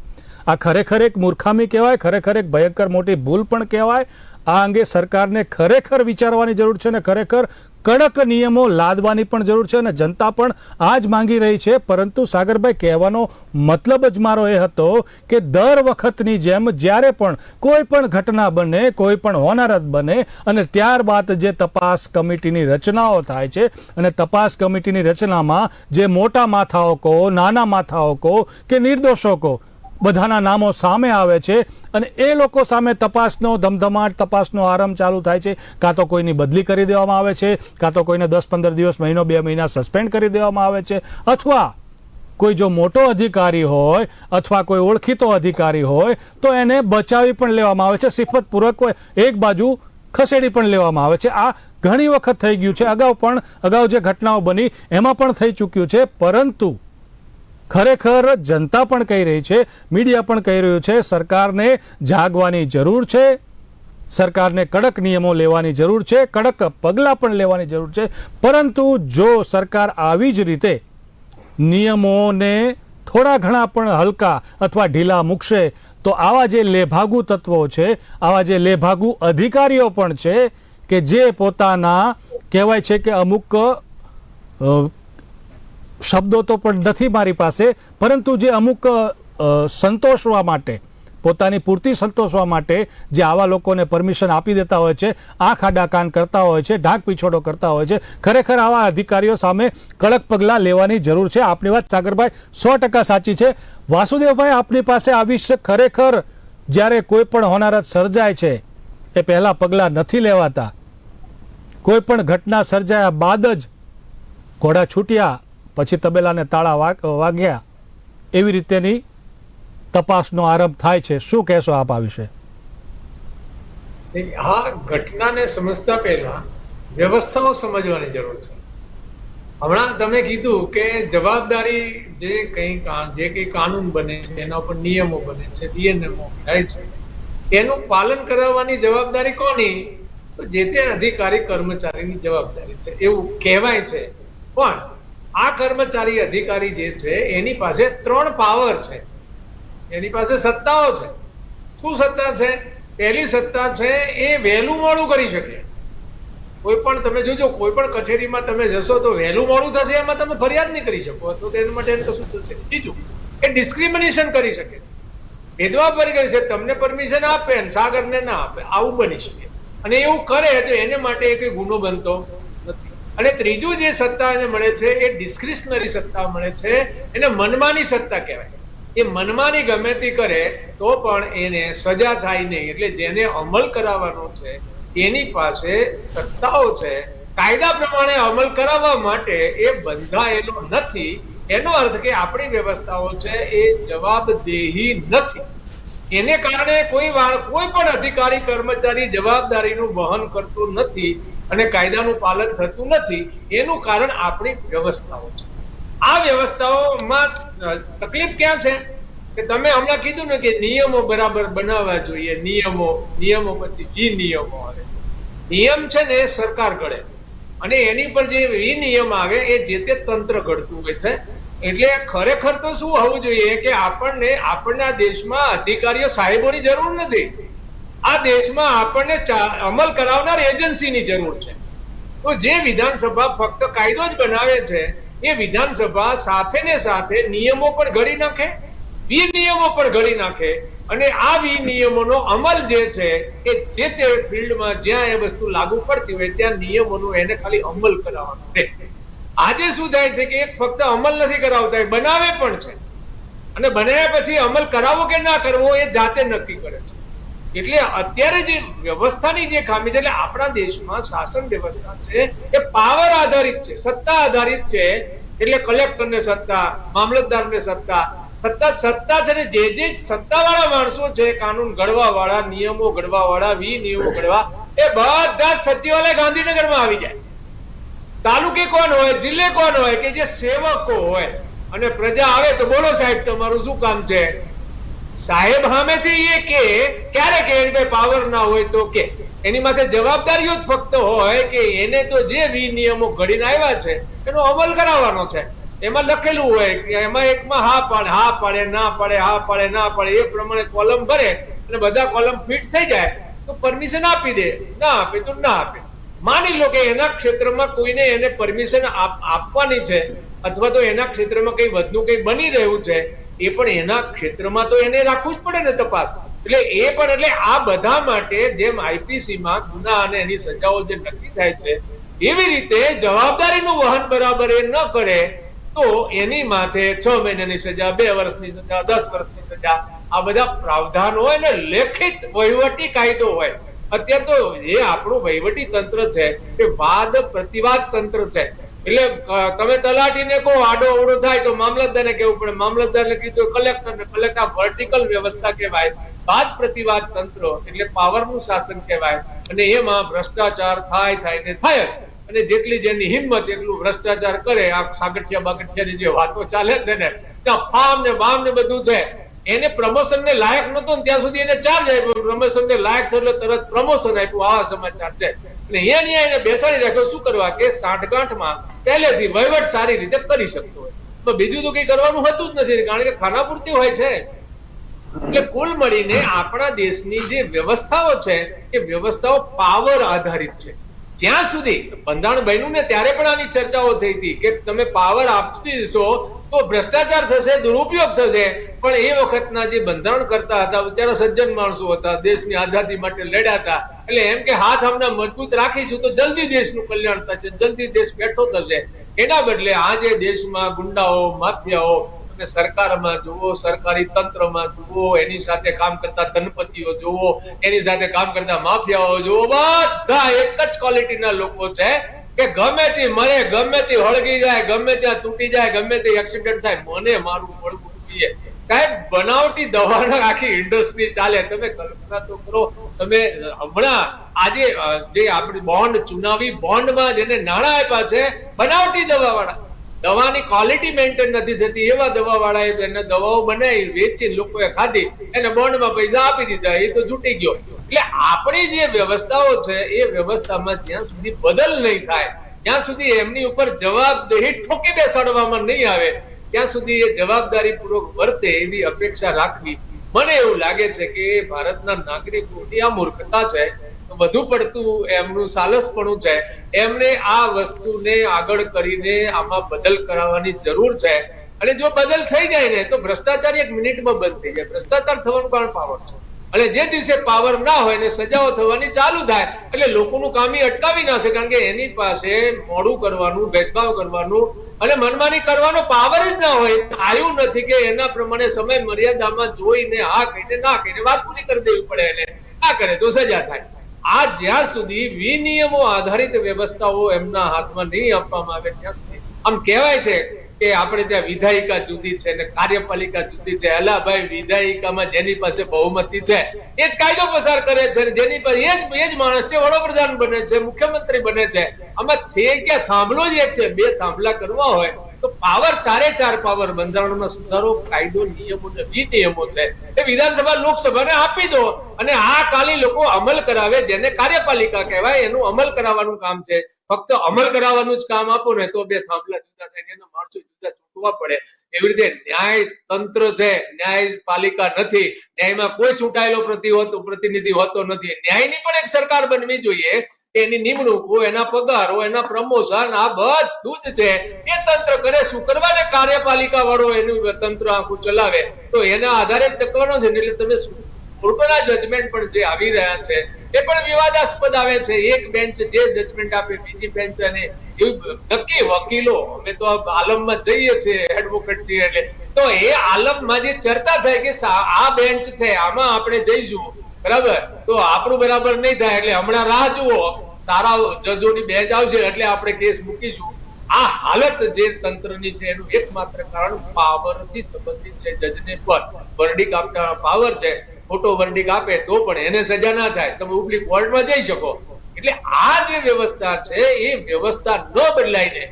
આ ખરેખર એક મૂર્ખામી કહેવાય, ખરેખર એક ભયંકર મોટી ભૂલ પણ કહેવાય. આ અંગે સરકારને ખરેખર વિચારવાની જરૂર છે અને ખરેખર કડક નિયમો લાદવાની પણ જરૂર છે અને જનતા પણ આ જ માંગી રહી છે. પરંતુ સાગરભાઈ, કહેવાનો મતલબ જ મારો એ હતો કે દર વખતની જેમ જ્યારે પણ કોઈ પણ ઘટના બને, કોઈ પણ હોનારત બને અને ત્યારબાદ જે તપાસ કમિટીની રચનાઓ થાય છે અને તપાસ કમિટીની રચનામાં જે મોટા માથાઓ કહો, નાના માથાઓ કહો કે નિર્દોષો કહો, બધાના નામો સામે આવે છે અને એ લોકો સામે તપાસનો ધમધમાટ, તપાસનો આરંભ ચાલુ થાય છે. કાં તો કોઈની બદલી કરી દેવામાં આવે છે, કાં તો કોઈને 10-15 દિવસ, મહિનો, 2 મહિના સસ્પેન્ડ કરી દેવામાં આવે છે, અથવા કોઈ જો મોટો અધિકારી હોય અથવા કોઈ ઓળખીતો અધિકારી હોય તો એને બચાવી પણ લેવામાં આવે છે, સિફતપૂર્વક એક બાજુ ખસેડી પણ લેવામાં આવે છે. આ ઘણી વખત થઈ ગયું છે. અગાઉ જે ઘટનાઓ બની એમાં પણ થઈ ચૂક્યું છે. પરંતુ ખરેખર જનતા પણ કહી રહી છે, મીડિયા પણ કહી રહ્યું છે, સરકારને જાગવાની જરૂર છે, સરકારને કડક નિયમો લેવાની જરૂર છે, કડક પગલાં પણ લેવાની જરૂર છે. પરંતુ જો સરકાર આવી જ રીતે નિયમોને થોડા ઘણા પણ હલકા અથવા ઢીલા મૂકશે તો આવા જે લેભાગુ તત્વો છે, આવા જે લેભાગુ અધિકારીઓ પણ છે કે જે પોતાના કહેવાય છે કે અમુક શબ્દો તો પણ નથી મારી પાસે, પરંતુ જે અમુક સંતોષવા માટે, પોતાની પૂર્તિ સંતોષવા માટે જે આવા લોકોને પરમિશન આપી દેતા હોય છે, આંખ આડા કાન કરતા હોય છે, ઢાંક પીછોડો કરતા હોય છે, ખરેખર આવા અધિકારીઓ સામે કડક પગલાં લેવાની જરૂર છે. આપની વાત સાગરભાઈ 100% સાચી છે. વાસુદેવભાઈ, આપની પાસે આવી છે, ખરેખર જ્યારે કોઈ પણ હોનારત સર્જાય છે એ પહેલાં પગલાં નથી લેવાતા. કોઈ પણ ઘટના સર્જાયા બાદ જ ઘોડા છૂટ્યા પછી તબેલાને તાળા વાગ્યા એવી રીતેની તપાસનો આરંભ થાય છે. શું કહેશો આપ આ વિશે? આ ઘટનાને સમજતા પહેલા વ્યવસ્થાઓ સમજવાની જરૂર છે. હમણાં તમે કીધું કે જવાબદારી જે કંઈ કાનૂન બને છે, એના ઉપર નિયમો બને છે, નિયમો થાય છે, એનું પાલન કરાવવાની જવાબદારી કોની? તો જે તે અધિકારી કર્મચારીની જવાબદારી છે એવું કહેવાય છે. પણ આ કર્મચારી અધિકારી જે છે એની પાસે 3 પાવર છે, એની પાસે સત્તાઓ છે. શું સત્તા છે? પહેલી સત્તા છે એ વહેલું મોડું કરી શકે. કોઈ પણ તમે જોજો, કોઈ પણ કચેરીમાં તમે જશો તો વહેલું મોડું થશે એમાં તમે ફરિયાદ નહીં કરી શકો, તો તેના માટે કશું થશે. બીજું, એ ડિસ્ક્રિમિનેશન કરી શકે, ભેદભાવ કરી શકે, તમને પરમિશન આપે ને સાગરને ના આપે, આવું બની શકે. અને એવું કરે તો એને માટે કોઈ ગુનો બનતો નથી. અને ત્રીજું જે સત્તા એને મળે છે એ ડિસ્ક્રિશનરી સત્તા મળે છે, એને મનમાની સત્તા કહેવાય. એ મનમાની ગમે તે કરે તો પણ એને સજા થાય નહીં. એટલે જેને અમલ કરાવવાનો છે એની પાસે સત્તાઓ છે, કાયદા પ્રમાણે અમલ કરાવવા માટે એ બંધાયેલો નથી. એનો અર્થ કે આપણી વ્યવસ્થાઓ છે એ જવાબદેહી નથી. એને કારણે કોઈ પણ અધિકારી કર્મચારી જવાબદારીનું વહન કરતું નથી અને કાયદાનું પાલન થતું નથી. એનું કારણ આપણી વ્યવસ્થાઓ છે. આ વ્યવસ્થાઓમાં તકલીફ ક્યાં છે કે તમે હમણાં કીધું ને કે નિયમો બરાબર બનાવવા જોઈએ, નિયમો પછી વિનિયમો આવે છે. નિયમ છે ને એ સરકાર ઘડે અને એની પર જે વિનિયમ આવે એ જે તે તંત્ર ઘડતું હોય છે. એટલે ખરેખર તો શું હોવું જોઈએ કે આપણને આ દેશમાં અધિકારીઓ સાહેબોની જરૂર નથી. આ દેશમાં આપણને અમલ કરાવનાર એજન્સીની જરૂર છે. તો જે વિધાનસભા ફક્ત કાયદો જ બનાવે છે એ વિધાનસભા સાથે ને સાથે નિયમો પણ ઘડી નાખે, વિનિયમો પણ ઘડી નાખે અને આ વિનિયમોનો અમલ જે છે એ જે તે ફિલ્ડમાં જ્યાં એ વસ્તુ લાગુ પડતી હોય ત્યાં નિયમોનું એને ખાલી અમલ કરાવવાનો છે. આજે શું થાય છે કે ફક્ત અમલ નથી કરાવતા, બનાવે પણ છે અને બનાવ્યા પછી અમલ કરાવવો કે ના કરવો એ જાતે નક્કી કરે છે. એટલે અત્યારે જે વ્યવસ્થાની જે ખામી છે, એટલે આપણા દેશમાં શાસન વ્યવસ્થા છે એ પાવર આધારિત છે, સત્તા આધારિત છે. એટલે કલેક્ટરને સત્તા, મામલતદારને સત્તા છે ને જે સત્તાવાળા માણસો છે, કાનૂન ઘડવા વાળા, નિયમો ઘડવા વાળા, વિનિયમો ઘડવા, એ બધા સચિવાલય ગાંધીનગરમાં આવી જાય. તાલુકે કોણ હોય, જિલ્લે કોણ હોય કે જે સેવકો હોય અને પ્રજા આવે તો બોલો સાહેબ તમારું શું કામ છે? સાહેબ સામેથી એ કે ક્યારે કે ભાઈ પાવર ના હોય તો કે એની માથે જવાબદારીઓ જ ફક્ત હોય કે એને તો જે વિનિયમો ઘડીને આવ્યા છે એનો અમલ કરાવવાનો છે. એમાં લખેલું હોય કે એમાં એકમાં હા પાડે ના પાડે હા પાડે ના પાડે એ પ્રમાણે કોલમ ભરે અને બધા કોલમ ફિટ થઈ જાય તો પરમિશન આપી દે, ના આપે તો ના આપે. માની લો કે એના ક્ષેત્રમાં કોઈને એને પરમિશન આપવાની છે અથવા તો એના ક્ષેત્રમાં કઈ વધુ કઈ બની રહ્યું છે, એ પણ એના ક્ષેત્રમાં તો એને રાખવું જ પડે ને તપાસ. એટલે એ પણ એટલે આ બધા માટે જેમ આઈપીસી માં ગુના અને એની સજાઓ જે નક્કી થાય છે એવી રીતે જવાબદારીનું વહન બરાબર એ ન કરે તો એની માથે 6 મહિનાની સજા, 2 વર્ષની સજા, 10 વર્ષની સજા, આ બધા પ્રાવધાન હોય ને લેખિત વહીવટી કાયદો હોય. અત્યારે તો જે આપણું વહીવટી તંત્ર છે એ વાદ પ્રતિવાદ તંત્ર છે. એટલે તમે તલાટીને કહો આડો અવડો થાય તો મામલતદારને કહેવું પડે, મામલતદારને કીધું કલેક્ટરને, કલેક્ટર વર્ટિકલ વ્યવસ્થા કહેવાય. વાદ પ્રતિવાદ તંત્ર એટલે પાવરનું શાસન કહેવાય. અને એમાં ભ્રષ્ટાચાર થાય ને થાય જ. અને જેટલી જેની હિંમત એટલું ભ્રષ્ટાચાર કરે. આ સાગઠિયા બાગઠિયાની જે વાતો ચાલે છે ને ત્યાં ફાર્મ ને બામ ને બધું છે, એને પ્રમોશન ને લાયક નતો ને ત્યાં સુધી એને ચાર્જ આપ્યો, પ્રમોશન ને લાયક થયો એટલે તરત પ્રમોશન આપ્યું. આવા સમાચાર છે. એટલે અહીંયા એને બેસાડી રાખ્યો. શું કરવા કે સાંઠગાંઠમાં પહેલેથી વહીવટ સારી રીતે કરી શકતો હોય. તો બીજું તો કઈ કરવાનું હતું જ નથી, કારણ કે ખાનાપૂર્તિ હોય છે. એટલે કુલ મળીને આપણા દેશની જે વ્યવસ્થાઓ છે એ વ્યવસ્થાઓ પાવર આધારિત છે. જ્યાં સુધી બંધારણ બન્યું ને ત્યારે પણ આની ચર્ચાઓ થઈ હતી કે તમે પાવર આપી દેશો તો ભ્રષ્ટાચાર થશે, દુરુપયોગ થશે. પણ એ વખતના જે બંધારણ કરતા હતા બિચારા સજ્જન માણસો હતા, દેશની આઝાદી માટે લડ્યા હતા. એટલે એમ કે હાથ હમણાં મજબૂત રાખીશું તો જલ્દી દેશનું કલ્યાણ થશે, જલ્દી દેશ બેઠો થશે. એના બદલે આજે દેશમાં ગુંડાઓ, માફિયાઓ અને સરકારમાં જુઓ, સરકારી તંત્રમાં જુઓ, એની સાથે કામ કરતા ધનપતિઓ જુઓ, એની સાથે કામ કરતા માફિયાઓ જુઓ, બધા એક જ ક્વોલિટીના લોકો છે કે ગમે તે મરે, ગમે તે હળગી જાય, ગમે ત્યાં તૂટી જાય, ગમે તે એક્સિડન્ટ થાય, મને મારું મળવું જોઈએ. સાહેબ, બનાવટી દવાના આખી ઇન્ડસ્ટ્રી ચાલે. તમે કલ્પના તો કરો. તમે હમણાં આજે જે આપણી બોન્ડ, ચુનાવી બોન્ડમાં જેને નાણાં આપ્યા છે બનાવટી દવા વાળા, દવાની ક્વોલિટી મેન્ટેન નથી થતી એવા દવા વાળા એને દવાઓ બનાવી વેચી લોકોએ ખાધી, એને બોન્ડમાં પૈસા આપી દીધા, એ તો છૂટી ગયો. એટલે આપણી જે વ્યવસ્થાઓ છે એ વ્યવસ્થામાં જ્યાં સુધી બદલ નહીં થાય, ત્યાં સુધી એમની ઉપર જવાબદેહી ઠોકી બેસાડવામાં નહીં આવે, ત્યાં સુધી એ જવાબદારી પૂર્વક વર્તે એવી અપેક્ષા રાખવી મને એવું લાગે છે કે ભારતના નાગરિકોની આ મૂર્ખતા છે. વધુ પડતું એમનું સાલસપણું છે. એમને આ વસ્તુને આગળ કરીને આમાં બદલ કરાવવાની જરૂર છે. અને જો બદલ થઈ જાય ને તો ભ્રષ્ટાચાર 1 મિનિટમાં બંધ થઈ જાય. ભ્રષ્ટાચાર થવાનું કારણ પાવર છે. અને જે દિવસે પાવર ના હોય ને સજાઓ થવાની ચાલુ થાય એટલે લોકોનું કામ અટકાવી નાખે, કારણ કે એની પાસે મોડું કરવાનું, ભેદભાવ કરવાનું અને મનમાની કરવાનો પાવર જ ના હોય. આવ્યું નથી કે એના પ્રમાણે સમય મર્યાદામાં જોઈને હા કહીને ના કહીને વાત પૂરી કરી દેવી પડે. એને ના કરે તો સજા થાય. આ જ્યાં સુધી વિનિયમો આધારિત વ્યવસ્થાઓ એમના હાથમાં નહીં આપવામાં આવે ત્યાં સુધી આમ કહેવાય છે કે આપણે ત્યાં વિધાયિકા જુદી છે ને કાર્યપાલિકા જુદી છે. અલા ભાઈ, વિધાયિકામાં જેની પાસે બહુમતી છે એ જ કાયદો પસાર કરે છે, જેની પાસે એ જ માણસ છે વડાપ્રધાન બને છે, મુખ્યમંત્રી બને છે. આમાં છે ક્યાં થાંભલો જ એક છે. 2 થાંભલા કરવા હોય તો પાવર 4 પાવર, બંધારણમાં સુધારો, કાયદો, નિયમો ને વિનિયમો છે એ વિધાનસભા લોકસભાને આપી દો અને આ કાલી લોકો અમલ કરાવે, જેને કાર્યપાલિકા કહેવાય, એનું અમલ કરાવવાનું કામ છે. ફક્ત અમલ કરાવવાનું જ કામ આપો ને તો 2 થાંભલા જુદા થાય, એના માણસો જુદા ચૂંટવા પડે. એવી રીતે ન્યાય તંત્ર છે, ન્યાયપાલિકા નથી. ન્યાયમાં કોઈ ચૂંટાયેલો પ્રતિનિધિ હોતો નથી. ન્યાયની પણ એક સરકાર બનવી જોઈએ. એની નિમણૂકો, એના પગારો, એના પ્રમોશન, આ બધું જ છે એ તંત્ર કરે. શું કરવા ને કાર્યપાલિકા વાળો એનું તંત્ર આખું ચલાવે તો એના આધારે જ ટકવાનો છે. એટલે તમે કોર્ટના જજમેન્ટ પણ જે આવી રહ્યા છે એ પણ વિવાદાસ્પદ આવે છે. એક બેન્ચ જે જજમેન્ટ આપે, બીજી બેન્ચ અને નક્કી વકીલો, અમે તો આલમમાં જઈએ છીએ, એડવોકેટ છીએ, એટલે તો એ આલમમાં જે ચર્ચા થાય કે આ બેન્ચ છે આમાં આપણે જઈશું, બરાબર, તો આપણું બરાબર નહીં થાય એટલે હમણાં રાહ જુઓ, સારા જજોની બેન્ચ આવશે એટલે આપણે કેસ મૂકીશું. આ હાલત જે તંત્રની છે એનું એકમાત્ર કારણ પાવરથી સંબંધિત છે. જજને પર વર્ડિક આપતા પાવર છે. ખોટો વર્ડિક આપે તો પણ એને સજા ના થાય, તમે ઉપલી કોર્ટમાં જઈ શકો. એટલે આ જે વ્યવસ્થા છે એ વ્યવસ્થા ન બદલાય ને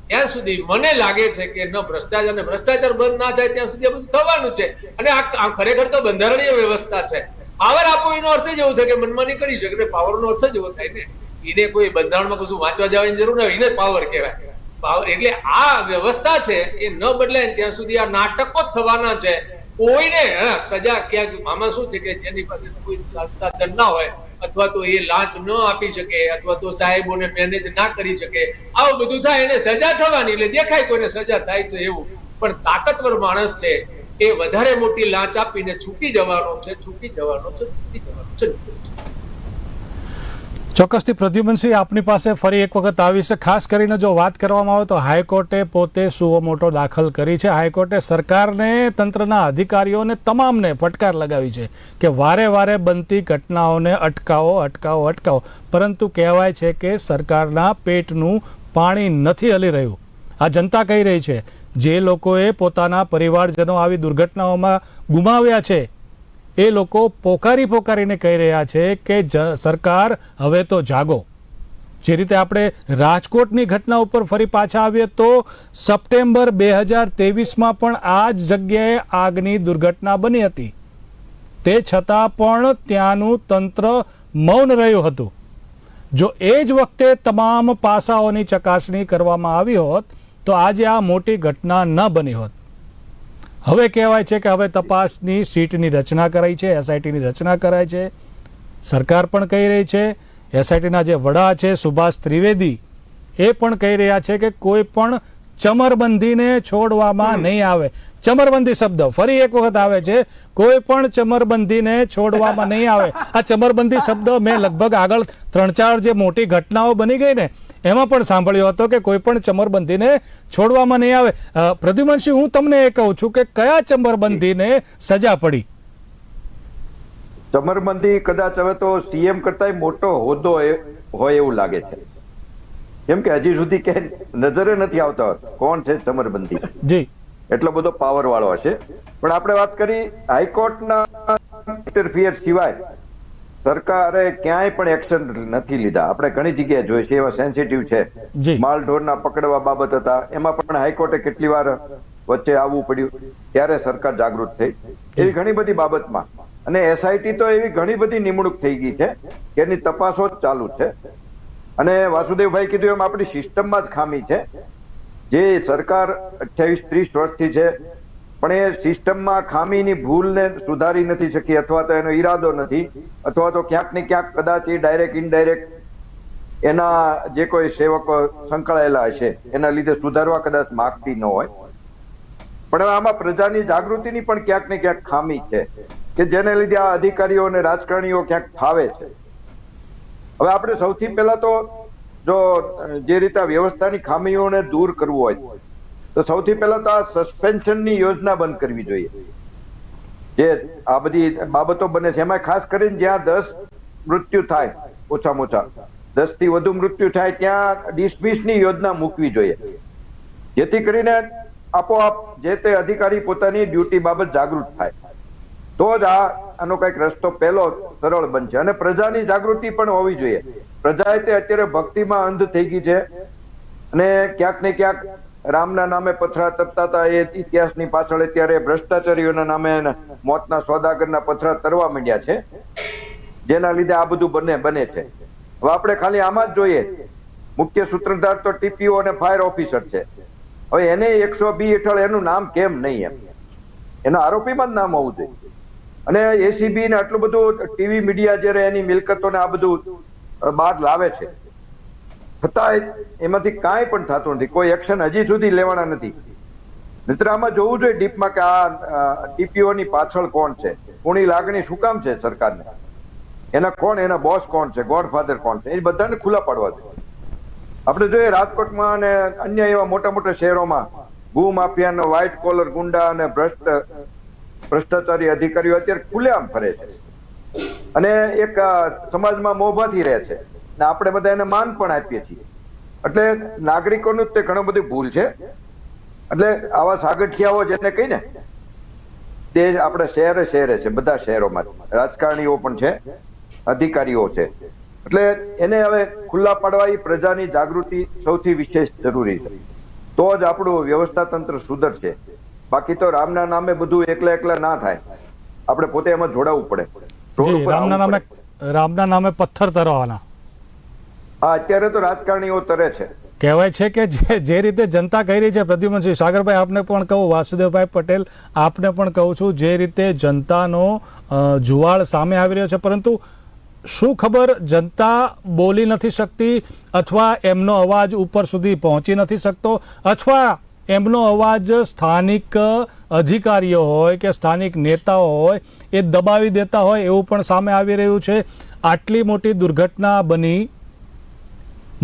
ત્યાં સુધી મને લાગે છે કે ન ભ્રષ્ટાચાર ને ભ્રષ્ટાચાર બંધ ના થાય ત્યાં સુધી આ બધું થવાનું છે. અને આ ખરેખર તો બંધારણીય વ્યવસ્થા છે. પાવર આપો એનો અર્થ જ એવો થાય કે મનમાની કરી શકે. પાવર નો અર્થ જ એવો થાય ને. એને કોઈ બંધારણમાં કશું વાંચવા જવાની જરૂર ના હોય, એને પાવર કહેવાય. એટલે આ વ્યવસ્થા છે એ ન બદલાય ને ત્યાં સુધી આ નાટકો જ થવાના છે. કોઈને સજા ક્યાંક આમાં શું છે કે જેની પાસે કોઈ સાધન ના હોય અથવા તો એ લાંચ ન આપી શકે અથવા તો સાહેબોને મેનેજ ના કરી શકે, આવું બધું થાય એને સજા થવાની એટલે દેખાય કોઈને સજા થાય છે એવું. પણ તાકતવર માણસ છે એ વધારે મોટી લાંચ આપીને છૂટી જવાનો છે. ચોક્કસથી પ્રદ્યુમનસિંહ, આપની પાસે ફરી એક વખત આવી છે. ખાસ કરીને જો વાત કરવામાં આવે તો હાઈકોર્ટે પોતે સુઓ મોટો દાખલ કરી છે. હાઈકોર્ટે સરકારને, તંત્રના અધિકારીઓને તમામને ફટકાર લગાવી છે કે વારે વારે બનતી ઘટનાઓને અટકાવો. પરંતુ કહેવાય છે કે સરકારના પેટનું પાણી નથી હલી રહ્યું. આ જનતા કહી રહી છે, જે લોકોએ પોતાના પરિવારજનો આવી દુર્ઘટનાઓમાં ગુમાવ્યા છે એ લોકો પોકારીને કહી રહ્યા છે કે સરકાર હવે તો જાગો. જે રીતે આપણે રાજકોટની ઘટના ઉપર ફરી પાછા આવીએ તો સપ્ટેમ્બર 2023માં પણ આ જ જગ્યાએ આગની દુર્ઘટના બની હતી. તે છતાં પણ ત્યાંનું તંત્ર મૌન રહ્યું હતું. જો એ જ વખતે તમામ પાસાઓની ચકાસણી કરવામાં આવી હોત તો આજે આ મોટી ઘટના ન બની હોત. હવે કહેવાય છે કે હવે તપાસની સીટની રચના કરાઈ છે, એસઆઈટીની રચના કરાય છે. સરકાર પણ કહી રહી છે, એસઆઈટીના જે વડા છે સુભાષ ત્રિવેદી એ પણ કહી રહ્યા છે કે કોઈ પણ ચમરબંધીને છોડવામાં નહીં આવે. ચમરબંધી શબ્દ ફરી એક વખત આવે છે, કોઈ પણ ચમરબંધીને છોડવામાં નહીં આવે. આ ચમરબંધી શબ્દ મેં લગભગ આગળ 3-4 જે મોટી ઘટનાઓ બની ગઈ ને એમાં પણ સાંભળ્યો હતો કે કોઈ પણ ચમરબંધીને છોડવામાં નહીં આવે. પ્રદ્યુમનસિંહ, હું તમને એ કહું છું કે કયા ચમરબંધીને સજા પડી? ચમરબંધી કદાચ હવે તો સીએમ કરતા મોટો હોદ્દો હોય એવું લાગે છે, કેમ કે હજી સુધી કે નજરે નથી આવતો કોણ છે ચમરબંધી. જી, એટલો બધો પાવર વાળો હશે. પણ આપણે વાત કરી હાઈકોર્ટના ઇન્ટરફિયર સિવાય સરકારે ક્યાંય પણ એક્શન નથી લીધા. આપણે ઘણી જગ્યાએ જોઈ છે, એવા સેન્સિટિવ છે. માલ ઢોરના પકડવા બાબત હતા, એમાં પણ હાઈકોર્ટે કેટલી વાર વચ્ચે આવવું પડ્યું, ત્યારે સરકાર જાગૃત થઈ. એવી ઘણી બધી બાબતમાં. અને એસઆઈટી તો એવી ઘણી બધી નિમણૂક થઈ ગઈ છે કે એની તપાસો જ ચાલુ છે. અને વાસુદેવભાઈ કીધું એમ આપણી સિસ્ટમમાં જ ખામી છે. જે સરકાર 28-30 વર્ષથી છે પણ એ સિસ્ટમમાં ખામીની ભૂલને સુધારી નથી શકી, અથવા તો એનો ઈરાદો નથી, અથવા તો ક્યાંક ને ક્યાંક કદાચ એ ડાયરેક્ટ ઇનડાયરેક્ટ એના જે કોઈ સેવકો સંકળાયેલા હશે એના લીધે સુધારવા કદાચ માંગતી ન હોય. પણ આમાં પ્રજાની જાગૃતિની પણ ક્યાંક ને ક્યાંક ખામી છે કે જેને લીધે આ અધિકારીઓ અને રાજકારણીઓ ક્યાંક ફાવે છે. હવે આપણે સૌથી પહેલા તો જો જે રીતે વ્યવસ્થાની ખામીઓને દૂર કરવું હોય તો સૌથી પહેલા તો આ સસ્પેન્શનની યોજના બંધ કરવી જોઈએ. જે આ બધી બાબતો બને છે એમાં ખાસ કરીને જ્યાં 10 મૃત્યુ થાય, ઓછામાં ઓછા 10 થી વધુ મૃત્યુ થાય ત્યાં ડિસમિસની યોજના મૂકવી જોઈએ, જેથી કરીને આપોઆપ જે તે અધિકારી પોતાની ડ્યુટી બાબત જાગૃત થાય. તો જ આનો કઈક રસ્તો પહેલો સરળ બનશે. અને પ્રજાની જાગૃતિ પણ હોવી જોઈએ. પ્રજા તે અત્યારે ભક્તિમાં અંધ થઈ ગઈ છે અને ક્યાંક ને ક્યાંક રામના નામે પથરા તરતા હતા એ ઇતિહાસની પાછળ અત્યારે ભ્રષ્ટાચારીઓના નામે મોતના સોદાગરના પથરા તરવા માંડ્યા છે, જેના લીધે આ બધું બને છે. હવે આપણે ખાલી આમાં જ જોઈએ, મુખ્ય સૂત્રધાર તો ટીપીઓ અને ફાયર ઓફિસર છે. હવે એને 102 હેઠળ એનું નામ કેમ નહીં? એના આરોપીમાં જ નામ હોવું જોઈએ. અને એસીબી ને આટલું બધું ટીવી મીડિયા જયારે એની મિલકતોને આ બધું બહાર લાવે છે, છતાં એમાંથી કાંઈ પણ થતું નથી. કોઈ એક્શન હજી સુધી લેવાના નથી. મિત્ર, આમાં જોવું જોઈએ ડીપમાં કે આ ટીપીઓની પાછળ કોણ છે, કોની લાગણી શું કામ છે સરકારને, એના કોણ, એના બોસ કોણ છે, ગોડફાધર કોણ છે, એ બધાને ખુલ્લા પાડવા જોઈએ. આપણે જોઈએ રાજકોટમાં અને અન્ય એવા મોટા મોટા શહેરોમાં ભૂ માફિયા, વ્હાઇટ કોલર ગુંડા અને ભ્રષ્ટાચારી અધિકારીઓ અત્યારે ખુલ્લેઆમ ફરે છે અને એક સમાજમાં મોભાથી રહે છે. ને આપણે બધા એને માન પણ આપીએ છીએ. એટલે નાગરિકોનું તે ઘણું બધું ભૂલ છે. એટલે આવા સાગઠિયાઓ જેને કહીને તે આપણે શહેરે છે, બધા શહેરોમાં રાજકારણીઓ પણ છે, અધિકારીઓ છે. એટલે એને હવે ખુલ્લા પાડવા એ પ્રજાની જાગૃતિ સૌથી વિશેષ જરૂરી છે. તો જ આપણું વ્યવસ્થા તંત્ર સુધરશે. બાકી તો રામના નામે બધું એકલા ના થાય. આપણે પોતે એમાં જોડાવવું પડે. રામના નામે પથ્થર તરવાના. હા, અત્યારે તો રાજકારણીઓ તરે છે. કહેવાય છે કે જે રીતે જનતા કહી રહી છે, પ્રદ્યુમનસિંહ, સાગરભાઈ આપને પણ કહું, વાસુદેવભાઈ પટેલ આપને પણ કહું છું, જે રીતે જનતાનો જુવાળ સામે આવી રહ્યો છે, પરંતુ શું ખબર જનતા બોલી નથી શકતી, અથવા એમનો અવાજ ઉપર સુધી પહોંચી નથી શકતો, અથવા એમનો અવાજ સ્થાનિક અધિકારીઓ હોય કે સ્થાનિક નેતાઓ હોય એ દબાવી દેતા હોય એવું પણ સામે આવી રહ્યું છે. આટલી મોટી દુર્ઘટના બની,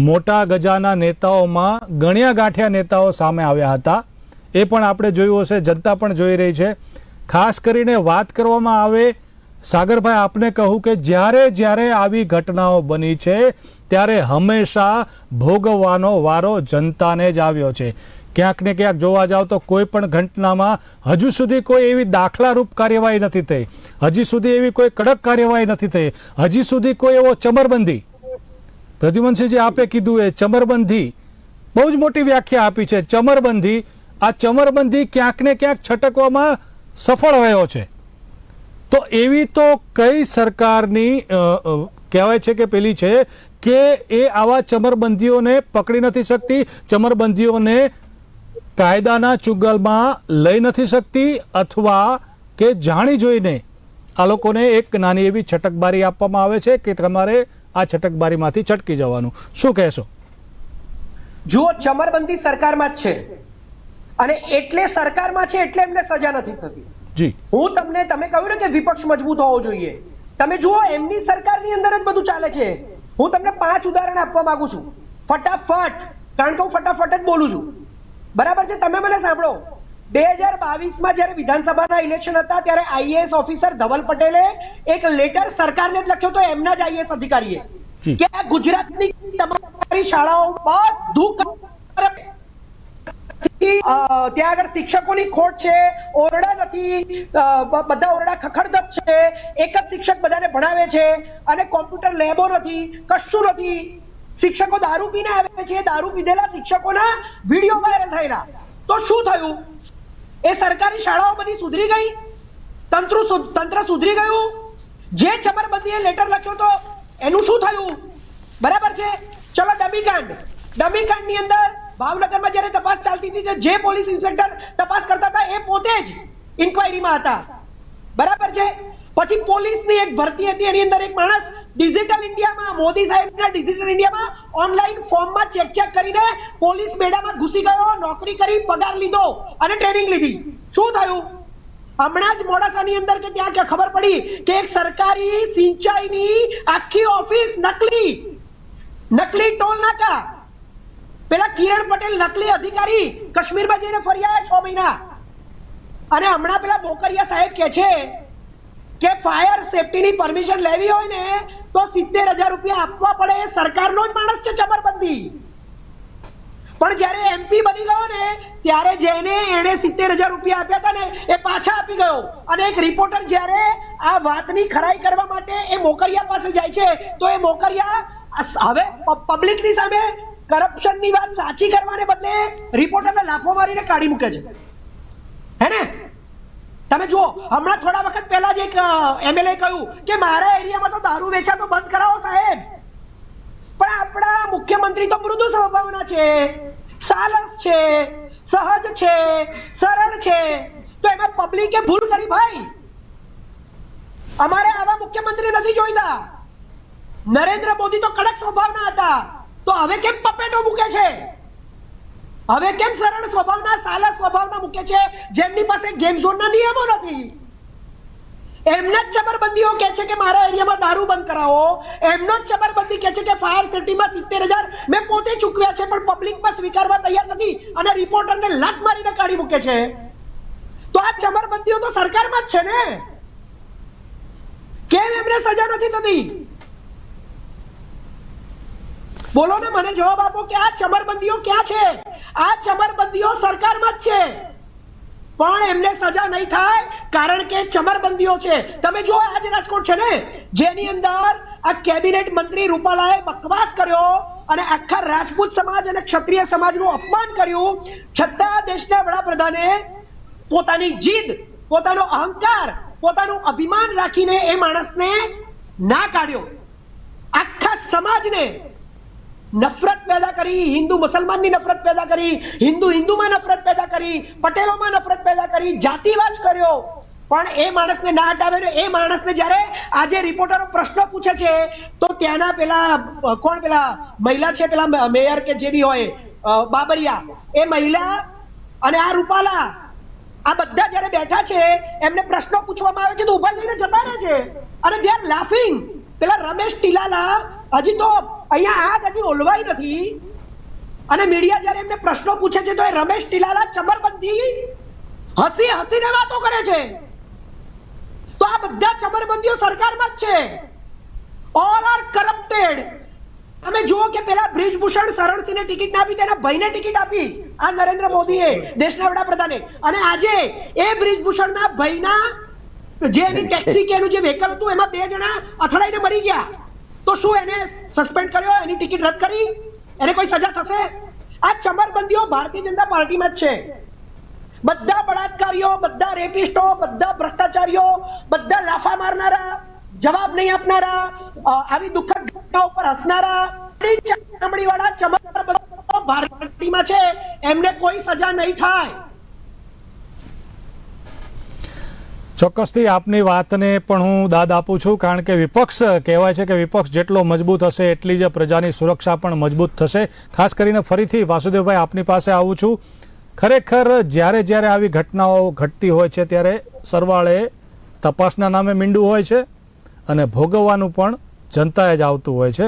મોટા ગજાના નેતાઓમાં ગણ્યા ગાંઠ્યા નેતાઓ સામે આવ્યા હતા, એ પણ આપણે જોયું હશે, જનતા પણ જોઈ રહી છે. ખાસ કરીને વાત કરવામાં આવે, સાગરભાઈ આપને કહું કે જ્યારે આવી ઘટનાઓ બની છે ત્યારે હંમેશા ભોગવવાનો વારો જનતાને જ આવ્યો છે. ક્યાંક ને ક્યાંક જોવા જાવ તો કોઈ પણ ઘટનામાં હજુ સુધી કોઈ એવી દાખલારૂપ કાર્યવાહી નથી થઈ, હજી સુધી એવી કોઈ કડક કાર્યવાહી નથી થઈ, હજી સુધી કોઈ એવો ચમરબંધી, પ્રદ્યુમનસિંહજી આપે કીધું એ ચમરબંધી, બહુ જ મોટી વ્યાખ્યા આપી છે, ચમરબંધી. આ ચમરબંધી ક્યાંક ને ક્યાંક છટકવામાં સફળ રહ્યો છે. તો એવી તો કઈ સરકારની કહેવાય છે કે પેલી છે કે એ આવા ચમરબંધીઓને પકડી નથી શકતી, ચમરબંધીઓને કાયદાના ચુંગલમાં લઈ નથી શકતી, અથવા કે જાણી જોઈને આ લોકોને એક નાની એવી છટકબારી આપવામાં આવે છે કે તમારે આ છટકબારીમાંથી છટકી જવાનું. શું કહેશો? જુઓ, ચમરબંધી સરકારમાં જ છે, અને એટલે સરકારમાં છે એટલે એમને સજા નથી થતી. જી, તમે કહ્યું ને કે વિપક્ષ મજબૂત હોવો જોઈએ. તમે જુઓ, એમની સરકારની અંદર જ બધું ચાલે છે. હું તમને 5 ઉદાહરણ આપવા માંગુ છું, ફટાફટ, કારણ કે હું ફટાફટ જ બોલું છું. બરાબર છે? તમે મને સાંભળો. 2022માં જ્યારે વિધાનસભાના ઇલેક્શન હતા ત્યારે આઈએએસ ઓફિસર ધવલ પટેલે એક લેટર સરકારને જ લખ્યો હતો, એમના જ આઈએએસ અધિકારીએ, કે આ ગુજરાતની તમારી શાળાઓ બધું ત્યાં આગળ શિક્ષકોની ખોટ છે, ઓરડા નથી, બધા ઓરડા ખખડધજ છે, એક જ શિક્ષક બધાને ભણાવે છે, અને કોમ્પ્યુટર લેબો નથી, કશું નથી. શિક્ષકો દારૂ પીને આવે છે, દારૂ પીધેલા શિક્ષકોના વિડીયો વાયરલ થયેલા. તો શું થયું? એ સરકારી શાળાઓ બધી સુધરી ગઈ, તંત્ર સુધરી ગયું. જે ચમરબંધીએ લેટર લખ્યો તો એનું શું થયું? બરાબર છે? ચલો, ડમીકાંડની અંદર ભાવનગરમાં જ્યારે તપાસ ચાલતી હતી, જે પોલીસ ઇન્સ્પેક્ટર તપાસ કરતા હતા એ પોતે જ ઇન્ક્વાયરીમાં હતા. બરાબર છે? પછી પોલીસની એક ભરતી હતી, એની અંદર એક માણસ ડિજિટલ ઇન્ડિયામાં, મોદી સાહેબના ડિજિટલ ઇન્ડિયામાં ઓનલાઈન ફોર્મમાં ચેક કરીને પોલીસ બેડામાં ઘૂસી ગયો, નોકરી કરી, પગાર લીધો અને ટ્રેનિંગ લીધી. શું થયું? હમણાં જ મોડાસાની અંદર કે ત્યાં ખબર પડી કે એક સરકારી સિંચાઈની આખી ઓફિસ નકલી ટોલ નાકા, પેલા કિરણ પટેલ નકલી અધિકારી કાશ્મીરમાં જઈને ફરી આવ્યા 6 મહિના. અને હમણાં પેલા બોકરિયા સાહેબ કે છે કે ફાયર સેફટીની પરમિશન લેવી હોય ને તો 70,000 રૂપિયા આપવા પડે. એ સરકારનો જ માણસ છે ચમરબંધી. પણ જ્યારે એમપી બની ગયો ને ત્યારે જેને એને 70,000 રૂપિયા આપ્યા હતા ને એ પાછા આપી ગયો. અને એક રિપોર્ટર જ્યારે આ વાતની ખરાઈ કરવા માટે એ મોકરિયા પાસે જાય છે તો એ મોકરિયા હવે પબ્લિકની સામે કરપ્શનની વાત સાચી કરવાને બદલે રિપોર્ટરને લાફો મારીને કાઢી મૂકે છે. હે ને? તમે જુઓ, હમણાં થોડા વખત પહેલા જ એક એમએલએ કહ્યું કે મારા એરિયામાં તો દારૂ વેચાતો બંધ કરાવો સાહેબ. પણ આપણા મુખ્યમંત્રી તો મૃદુ સ્વભાવના છે, સાલસ છે, સહજ છે, સરળ છે, તો એમાં પબ્લિકે ભૂલ કરી. ભાઈ, અમારે આવા મુખ્યમંત્રી નથી જોઈતા. નરેન્દ્ર મોદી તો કડક સ્વભાવના હતા, તો હવે કેમ પપેટો મૂકે છે? હવે કેમ સરળ સ્વભાવના, સાલા સ્વભાવના મૂકે છે, જેમની પાસે ગેમ ઝોનના નિયમો નથી? એમના જ ચમરબંધીઓ કહે છે કે મારા એરિયામાં દારૂ બંધ કરાવો, એમનો જ ચમરબંધી કહે છે કે ફાયર સેફટીમાં 70,000 મેં પોતે ચૂકવ્યા છે, પણ પબ્લિકમાં સ્વીકારવા તૈયાર નથી અને રિપોર્ટરને લાત મારીને કાઢી મૂકે છે. તો આ ચમરબંધીઓ તો સરકારમાં જ છે ને? કેમ એમને સજા નથી થતી? બોલો ને, મને જવાબ આપો કે આ ચમરબંધીઓ ક્યાં છે? આ ચમરબંધીઓ સરકારમાં જ છે, પણ એમને સજા નહીં થાય કારણ કે ચમરબંધીઓ છે. તમે જો, આજ રાજકોટ છે ને, જેની અંદર આ કેબિનેટ મંત્રી રૂપાલાએ બકવાસ કર્યો અને આખા રાજપૂત સમાજ અને ક્ષત્રિય સમાજનું અપમાન કર્યું, છતાં દેશના વડાપ્રધાને પોતાની જીદ, પોતાનો અહંકાર, પોતાનું અભિમાન રાખીને એ માણસને ના કાઢ્યો. આખા સમાજને નફરત પેદા કરી, હિન્દુ મુસલમાનની નફરત પેદા કરી, હિન્દુ હિન્દુમાં નફરત પેદા કરી, પટેલોમાં નફરત પેદા કરી, જાતિવાદ કર્યો. પણ એ માણસને ના હટાવે. એ માણસને જ્યારે આજે રિપોર્ટરો પ્રશ્ન પૂછે છે તો ત્યાંના પેલા કોણ, પેલા મહિલા છે, પેલા મેયર કે જે બી હોય, બાબરિયા, એ મહિલા અને આ રૂપાલા, આ બધા જયારે બેઠા છે એમને પ્રશ્નો પૂછવામાં આવે છે તો ઉભા થઈને જતા રહે છે અને દે આર લાફિંગ. પેલા રમેશ ટીલાલા હજી તો અહીંયા આગ હજી ઓલવાઈ નથી અને મીડિયા જયારે એમને પ્રશ્નો પૂછે છે તો એ રમેશ ટીલાલા ચમરબંધી હસીને વાતો કરે છે. તો આ બધા ચમરબંધીઓ સરકારમાં જ છે. All are corrupted. તમે જુઓ કે પેલા બ્રિજભૂષણ શરણસિંહને ટિકિટ ના આપી, તેના ભાઈને ટિકિટ આપી આ નરેન્દ્ર મોદીએ, દેશના વડાપ્રધાને. અને આજે એ બ્રિજભૂષણના ભાઈના જે એની ટેક્સી કે એનું જે વ્હીકલ હતું એમાં 2 જણા અથડાઈને મરી ગયા. તો શું એને સસ્પેન્ડ કર્યો? એની ટિકિટ રદ કરી? એને કોઈ સજા થશે? આ ચમરબંધીઓ ભારતીય જનતા પાર્ટીમાં જ છે. બધા બળાત્કારીઓ, બધા રેપિસ્ટો, બધા ભ્રષ્ટાચારીઓ, બધા લાફા મારનારા, જવાબ નહીં આપનારા, આવી દુઃખદ ઘટનાઓ પર હસનારા ચામડીવાળા ચમરબંધીઓ ભારતીયમાં છે. એમને કોઈ સજા નહીં થાય. ચોક્કસથી આપની વાતને પણ હું દાદ આપું છું, કારણ કે વિપક્ષ કહેવાય છે કે વિપક્ષ જેટલો મજબૂત હશે એટલી જ પ્રજાની સુરક્ષા પણ મજબૂત થશે. ખાસ કરીને ફરીથી વાસુદેવભાઈ આપની પાસે આવું છું. ખરેખર જ્યારે આવી ઘટનાઓ ઘટતી હોય છે ત્યારે સરવાળે તપાસના નામે મીંડું હોય છે અને ભોગવવાનું પણ જનતાએ જ આવતું હોય છે.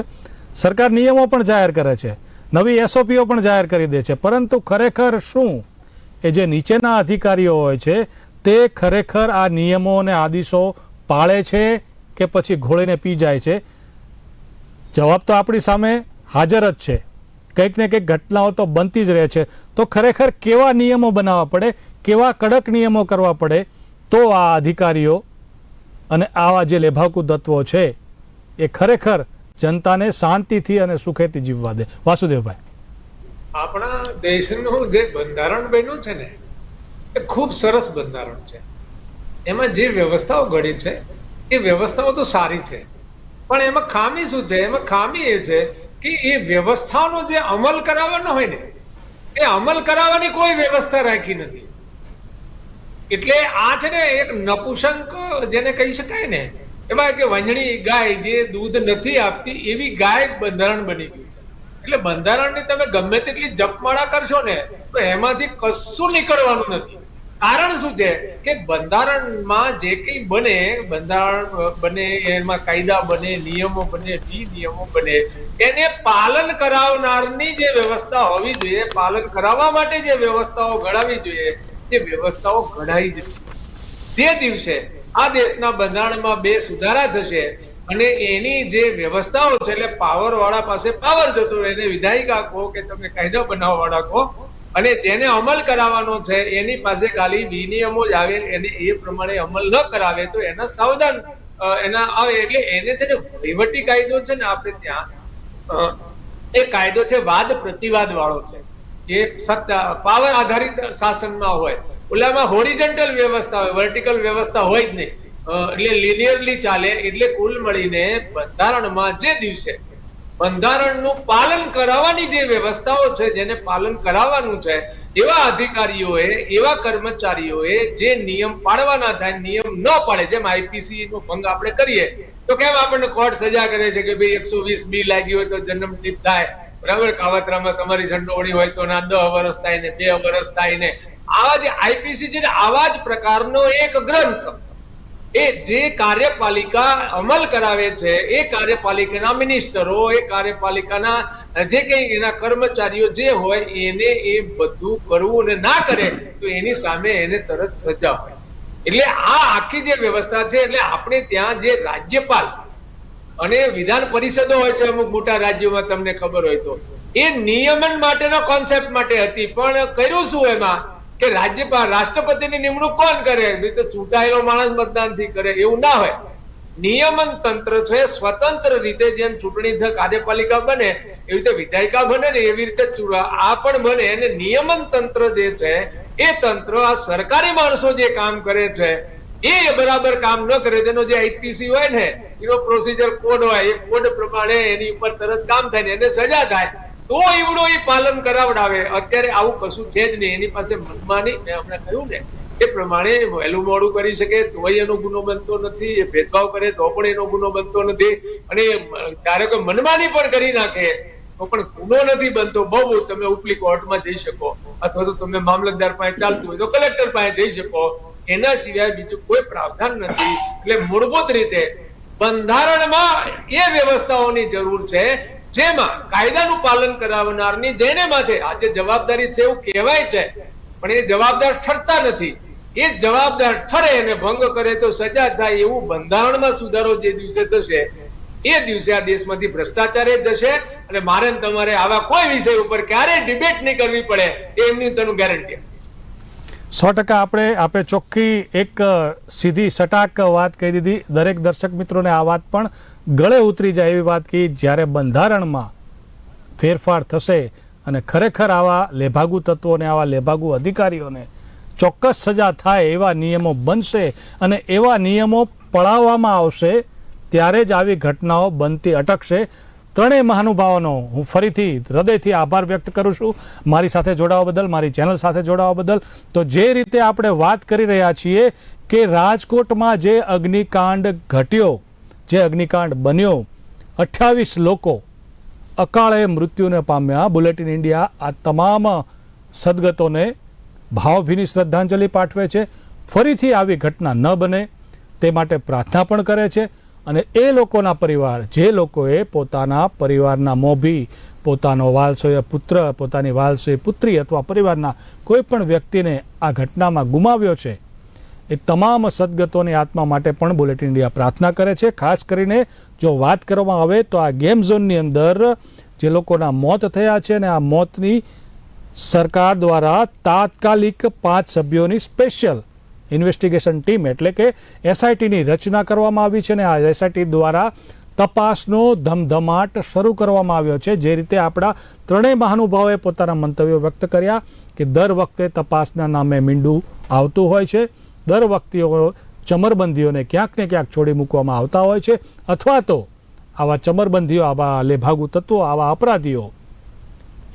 સરકાર નિયમો પણ જાહેર કરે છે, નવી એસઓપીઓ પણ જાહેર કરી દે છે, પરંતુ ખરેખર શું એ જે નીચેના અધિકારીઓ હોય છે તે ખરેખર આ નિયમો અને આદેશો પાળે છે કે પછી ઘોળીને પી જાય છે? જવાબ તો આપણી સામે હાજર જ છે. કંઈક ને કંઈક ઘટનાઓ તો બનતી જ રહે છે. તો ખરેખર કેવા નિયમો બનાવવા પડે, કેવા કડક નિયમો કરવા પડે તો આ અધિકારીઓ અને આવા જે લેભાકુ તત્વો છે એ ખરેખર જનતાને શાંતિથી અને સુખેથી જીવવા દે? વાસુદેવભાઈ, આપણા દેશનું જે બંધારણ બન્યું છે ને એ ખૂબ સરસ બંધારણ છે. એમાં જે વ્યવસ્થાઓ ઘડી છે એ વ્યવસ્થાઓ તો સારી છે, પણ એમાં ખામી શું છે? એમાં ખામી એ છે કે એ વ્યવસ્થાનો જે અમલ કરાવવાનો હોય ને એ અમલ કરાવવાની કોઈ વ્યવસ્થા રાખી નથી. એટલે આ છે ને એક નપુસંક જેને કહી શકાય ને, એમાં કે વંજણી ગાય જે દૂધ નથી આપતી એવી ગાય બંધારણ બની ગયું છે. એટલે બંધારણની તમે ગમે તેટલી જપમાળા કરશો ને તો એમાંથી કશું નીકળવાનું નથી. કારણ શું છે કે બંધારણમાં જે કંઈ બને, બંધારણ બને, એમાં કાયદા બને, નિયમો બને, નિયમો બને, એને પાલન કરાવનારની જે વ્યવસ્થા હોવી જોઈએ, પાલન કરાવવા માટે જે વ્યવસ્થાઓ ઘડાવી જોઈએ તે વ્યવસ્થાઓ ઘડાઈ જ. જે દિવસે આ દેશના બંધારણમાં 2 સુધારા થશે અને એની જે વ્યવસ્થાઓ છે, એટલે પાવર વાળા પાસે પાવર જતો રહે, એને વિધાયિકા કહો કે તમે કાયદા બનાવવા વાળા કહો, અને જેને અમલ કરાવવાનો છે એની પાસે ખાલી વિનિયમો જ આવે, એને એ પ્રમાણે અમલ ન કરાવે તો એના સાવધાન એના આવે. એટલે એને છે ને વહીવટી કાયદો છે ને આપણે ત્યાં એ કાયદો છે વાદ પ્રતિવાદ વાળો છે. એ સત્તા પાવર આધારિત શાસનમાં હોય. ઓલામાં હોરિઝોન્ટલ વ્યવસ્થા હોય, વર્ટિકલ વ્યવસ્થા હોય જ નહીં. એટલે લિનિયરલી ચાલે. એટલે કુલ મળીને બંધારણમાં જે દિવસે બંધારણનું પાલન કરાવવાની જે વ્યવસ્થાઓ છે, જેને પાલન કરાવવાનું છે, એવા અધિકારીઓએ, એવા કર્મચારીઓએ જે નિયમ પાડવાના થાય, નિયમ ન પાડે, જેમ આઈપીસી નો ભંગ આપણે કરીએ તો કેમ આપણને કોર્ટ સજા કરે છે કે ભાઈ 120 બી લાગી હોય તો જન્મ ટીપ થાય, બરાબર? કાવતરામાં તમારી સંડોવણી હોય તો ના 10 વર્ષ થાય ને 2 વર્ષ થાય ને. આવા જે આઈપીસી છે આવા જ પ્રકારનો એક ગ્રંથ, એ જે કાર્યપાલિકા અમલ કરાવે છે, એ કાર્યપાલિકાના મિનિસ્ટરો, એ કાર્યપાલિકાના જે કંઈ એના કર્મચારીઓ જે હોય એને એ બધું કરવું અને ના કરે તો એની સામે એને તરત સજા હોય. એટલે આ આખી જે વ્યવસ્થા છે, એટલે આપણે ત્યાં જે રાજ્યપાલ અને વિધાન પરિષદો હોય છે અમુક મોટા રાજ્યોમાં, તમને ખબર હોય તો, એ નિયમન માટેનો કોન્સેપ્ટ માટે હતી. પણ કર્યું શું એમાં કે રાજ્યપાલ, રાષ્ટ્રપતિની નિમણૂક કોણ કરે? તો ચૂંટાયેલો માણસ મતદાનથી કરે, એવું ના હોય. નિયમન તંત્ર છે સ્વતંત્ર રીતે, જેમ ચૂંટણી કાર્યપાલિકા બને એવી રીતે વિધાયિકા બને ને એવી રીતે આ પણ બને. અને નિયમન તંત્ર જે છે એ તંત્ર આ સરકારી માણસો જે કામ કરે છે એ બરાબર કામ ન કરે, તેનો જે આઈપીસી હોય ને એનો પ્રોસિજર કોડ હોય, એ કોડ પ્રમાણે એની ઉપર તરત કામ થાય ને એને સજા થાય, તો એવડો એ પાલન કરાવડાવે. અત્યારે આવું કશું છે જ નહીં. એની પાસે મનમાની, મેં હમણાં કહ્યું ને એ પ્રમાણે વહેલું મોડું કરી શકે તોય એનો ગુનો બનતો નથી, એ ભેદભાવ કરે તો પણ એનો ગુનો બનતો નથી, અને ત્યારે કોઈ મનમાની પણ કરી નાખે તો પણ ગુનો નથી બનતો. બહુ તમે ઉપલી કોર્ટમાં જઈ શકો, અથવા તો તમે મામલતદાર પાસે ચાલતું હોય તો કલેક્ટર પાસે જઈ શકો. એના સિવાય બીજું કોઈ પ્રાવધાન નથી. એટલે મૂળભૂત રીતે બંધારણમાં એ વ્યવસ્થાઓની જરૂર છે જેમાં કાયદાનું પાલન કરાવનારની જેને માથે આજે જવાબદારી છે એવું કહેવાય છે, પણ એ જવાબદાર ઠરતા નથી. એ જવાબદાર ઠરે અને ભંગ કરે તો સજા થાય એવું બંધારણમાં સુધારો જે દિવસે થશે એ દિવસે આ દેશમાંથી ભ્રષ્ટાચારે જશે, અને મારે તમારે આવા કોઈ વિષય ઉપર ક્યારેય ડિબેટ નહીં કરવી પડે એ એમની તનું ગેરંટી. 100% આપણે ચોખ્ખી એક સીધી સટાક વાત કહી દીધી. દરેક દર્શક મિત્રોને આ વાત પણ ગળે ઉતરી જાય એવી વાત કહી, જ્યારે બંધારણમાં ફેરફાર થશે અને ખરેખર આવા લેભાગુ તત્વોને, આવા લેભાગુ અધિકારીઓને ચોક્કસ સજા થાય એવા નિયમો બનશે અને એવા નિયમો પળાવવામાં આવશે, ત્યારે જ આવી ઘટનાઓ બનતી અટકશે. ત્રણેય મહાનુભાવોનો હું ફરીથી હૃદયથી આભાર વ્યક્ત કરું છું મારી સાથે જોડાવા બદલ, મારી ચેનલ સાથે જોડાવા બદલ. તો જે રીતે આપણે વાત કરી રહ્યા છીએ કે રાજકોટમાં જે અગ્નિકાંડ ઘટ્યો, જે અગ્નિકાંડ બન્યો, 28 લોકો અકાળે મૃત્યુને પામ્યા. બુલેટિન ઇન્ડિયા આ તમામ સદગતોને ભાવભીની શ્રદ્ધાંજલિ પાઠવે છે. ફરીથી આવી ઘટના ન બને તે માટે પ્રાર્થના પણ કરે છે. અને એ લોકોના પરિવાર, જે લોકોએ પોતાના પરિવારના મોભી, પોતાનો વાલસોય પુત્ર, પોતાની વાલસોય પુત્રી અથવા પરિવારના કોઈ પણ વ્યક્તિને આ ઘટનામાં ગુમાવ્યો છે, એ તમામ સદગતોની આત્મા માટે પણ બુલેટિન ઇન્ડિયા પ્રાર્થના કરે છે. ખાસ કરીને જો વાત કરવામાં આવે તો આ ગેમ ઝોનની અંદર જે લોકોના મોત થયા છે અને આ મોતની સરકાર દ્વારા તાત્કાલિક 5 સભ્યોની સ્પેશિયલ ઇન્વેસ્ટિગેશન ટીમ એટલે કે એસઆઈટીની રચના કરવામાં આવી છે અને આ એસઆઈટી દ્વારા તપાસનો ધમધમાટ શરૂ કરવામાં આવ્યો છે. જે રીતે આપણા ત્રણેય મહાનુભાવોએ પોતાના મંતવ્યો વ્યક્ત કર્યા કે દર વખતે તપાસના નામે મીંડું આવતું હોય છે, દર વખતે ચમરબંધીઓને ક્યાંક ને ક્યાંક છોડી મૂકવામાં આવતા હોય છે, અથવા તો આવા ચમરબંધીઓ, આવા લેભાગુ તત્વો, આવા અપરાધીઓ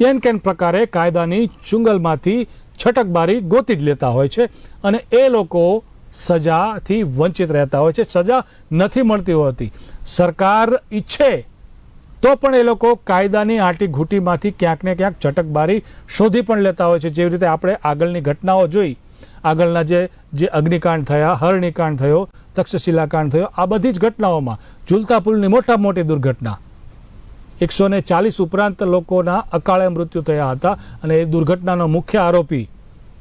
એન કેન પ્રકારે કાયદાની ચુંગલમાંથી છટકબારી ગોતી જ લેતા હોય છે અને એ લોકો સજાથી વંચિત રહેતા હોય છે, સજા નથી મળતી હોતી. સરકાર ઈચ્છે તો પણ એ લોકો કાયદાની આંટી ઘૂંટીમાંથી ક્યાંક ને ક્યાંક છટકબારી શોધી પણ લેતા હોય છે. જેવી રીતે આપણે આગળની ઘટનાઓ જોઈ, આગળના જે અગ્નિકાંડ થયા, હરણીકાંડ થયો, તક્ષશિલા કાંડ થયો, આ બધી જ ઘટનાઓમાં ઝૂલતા પુલની મોટા મોટી દુર્ઘટના, 140 ઉપરાંત લોકોના અકાળે મૃત્યુ થયા હતા અને એ દુર્ઘટનાનો મુખ્ય આરોપી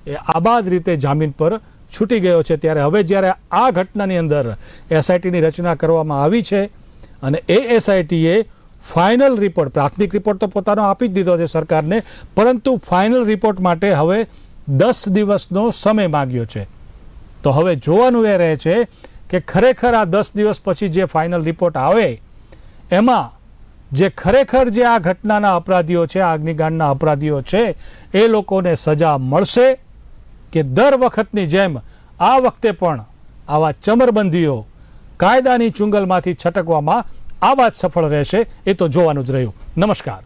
એ આબાદ રીતે જામીન પર છૂટી ગયો છે. ત્યારે હવે જ્યારે આ ઘટનાની અંદર એસઆઈટીની રચના કરવામાં આવી છે અને એ એસઆઈટીએ ફાઇનલ રિપોર્ટ, પ્રાથમિક રિપોર્ટ તો પોતાનો આપી જ દીધો છે સરકારને, પરંતુ ફાઇનલ રિપોર્ટ માટે હવે 10 દિવસનો સમય માંગ્યો છે. તો હવે જોવાનું એ રહે છે કે ખરેખર આ 10 દિવસ પછી જે ફાઇનલ રિપોર્ટ આવે એમાં જે ખરેખર જે આ ઘટનાના અપરાધીઓ છે, આ અગ્નિકાંડના અપરાધીઓ છે, એ લોકોને સજા મળશે કે દર વખતની જેમ આ વખતે પણ આવા ચમરબંધીઓ કાયદાની ચુંગલમાંથી છટકવામાં આવા જ સફળ રહેશે, એ તો જોવાનું જ રહ્યું. નમસ્કાર.